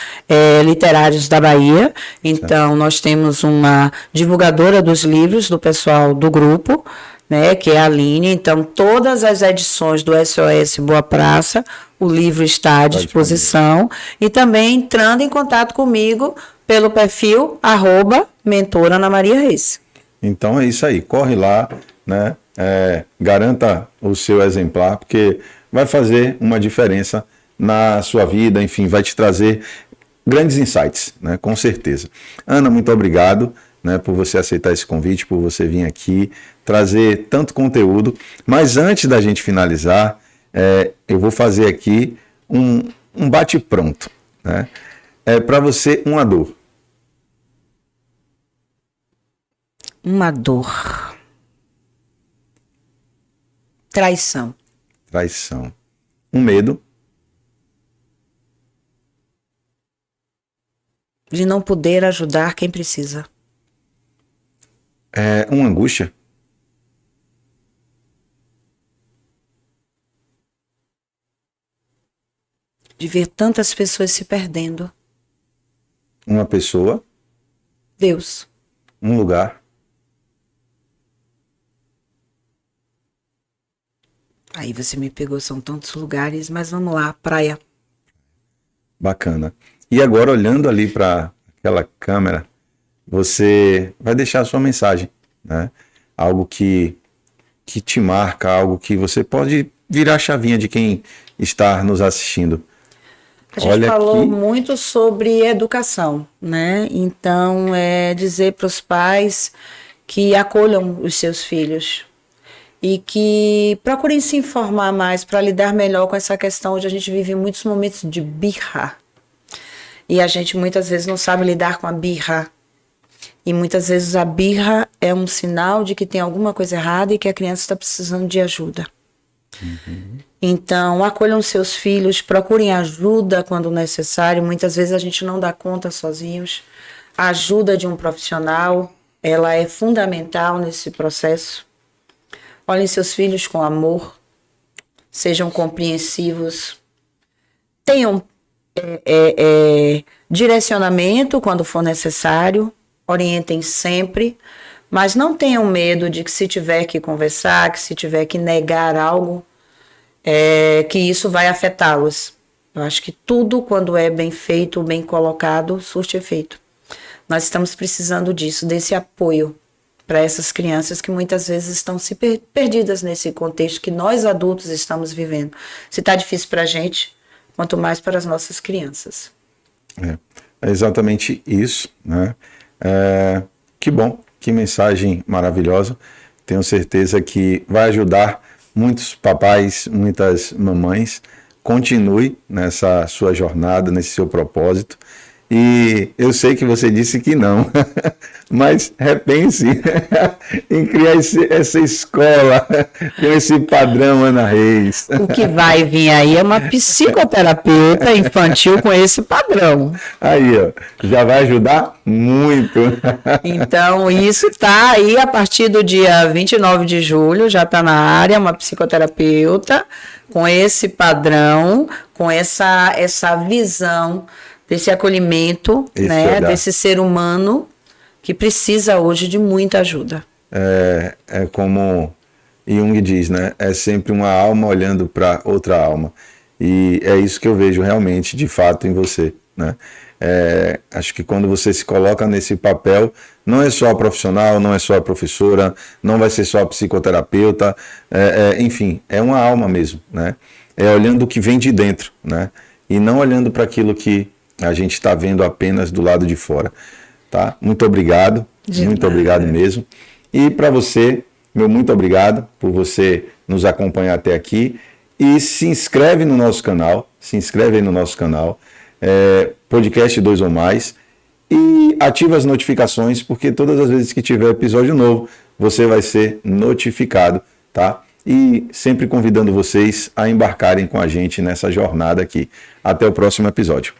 S2: literários da Bahia. Então, nós temos uma divulgadora dos livros do pessoal do grupo, né? Que é a Aline. Então, todas as edições do SOS Boa Praça, o livro está à disposição. E também entrando em contato comigo pelo perfil @mentora Ana Maria Reis.
S1: Então, é isso aí. Corre lá, né? Garanta o seu exemplar, porque vai fazer uma diferença na sua vida, enfim, vai te trazer grandes insights, né? Com certeza. Ana, muito obrigado, né, por você aceitar esse convite, por você vir aqui, trazer tanto conteúdo. Mas antes da gente finalizar, eu vou fazer aqui um bate-pronto, né? Para você, uma dor.
S2: Uma dor. Traição.
S1: Um medo.
S2: De não poder ajudar quem precisa.
S1: Uma angústia.
S2: De ver tantas pessoas se perdendo.
S1: Uma pessoa.
S2: Deus.
S1: Um lugar.
S2: Aí você me pegou, são tantos lugares, mas vamos lá, praia.
S1: Bacana. E agora, olhando ali para aquela câmera, você vai deixar a sua mensagem, né? Algo que te marca, algo que você pode virar a chavinha de quem está nos assistindo.
S2: A gente falou muito sobre educação, né? Então, dizer para os pais que acolham os seus filhos. E que procurem se informar mais para lidar melhor com essa questão onde a gente vive muitos momentos de birra. E a gente muitas vezes não sabe lidar com a birra. E muitas vezes a birra é um sinal de que tem alguma coisa errada e que a criança está precisando de ajuda. Então, acolham seus filhos, procurem ajuda quando necessário. Muitas vezes a gente não dá conta sozinhos. A ajuda de um profissional, ela é fundamental nesse processo. Olhem seus filhos com amor, sejam compreensivos, tenham direcionamento quando for necessário, orientem sempre, mas não tenham medo de que se tiver que conversar, que se tiver que negar algo, que isso vai afetá-los. Eu acho que tudo, quando é bem feito, bem colocado, surte efeito. Nós estamos precisando disso, desse apoio para essas crianças que muitas vezes estão se perdidas nesse contexto que nós adultos estamos vivendo. Se está difícil para a gente, quanto mais para as nossas crianças.
S1: É exatamente isso, né? Que bom, que mensagem maravilhosa. Tenho certeza que vai ajudar muitos papais, muitas mamães. Continue nessa sua jornada, nesse seu propósito. E eu sei que você disse que não, mas repense em criar essa escola com esse padrão Ana Reis.
S2: O que vai vir aí é uma psicoterapeuta infantil com esse padrão.
S1: Aí, ó, já vai ajudar muito.
S2: Então, isso está aí a partir do dia 29 de julho, já está na área, uma psicoterapeuta com esse padrão, com essa visão desse acolhimento, né, desse ser humano que precisa hoje de muita ajuda.
S1: É como Jung diz, né? É sempre uma alma olhando para outra alma. E é isso que eu vejo realmente, de fato, em você, né? Acho que quando você se coloca nesse papel, não é só a profissional, não é só a professora, não vai ser só a psicoterapeuta, enfim, é uma alma mesmo, né? É olhando o que vem de dentro, né? E não olhando para aquilo que a gente está vendo apenas do lado de fora, tá? Muito obrigado, muito obrigado mesmo. E para você, meu muito obrigado por você nos acompanhar até aqui. E se inscreve no nosso canal, podcast 2 ou mais, e ativa as notificações, porque todas as vezes que tiver episódio novo, você vai ser notificado, tá? E sempre convidando vocês a embarcarem com a gente nessa jornada aqui. Até o próximo episódio.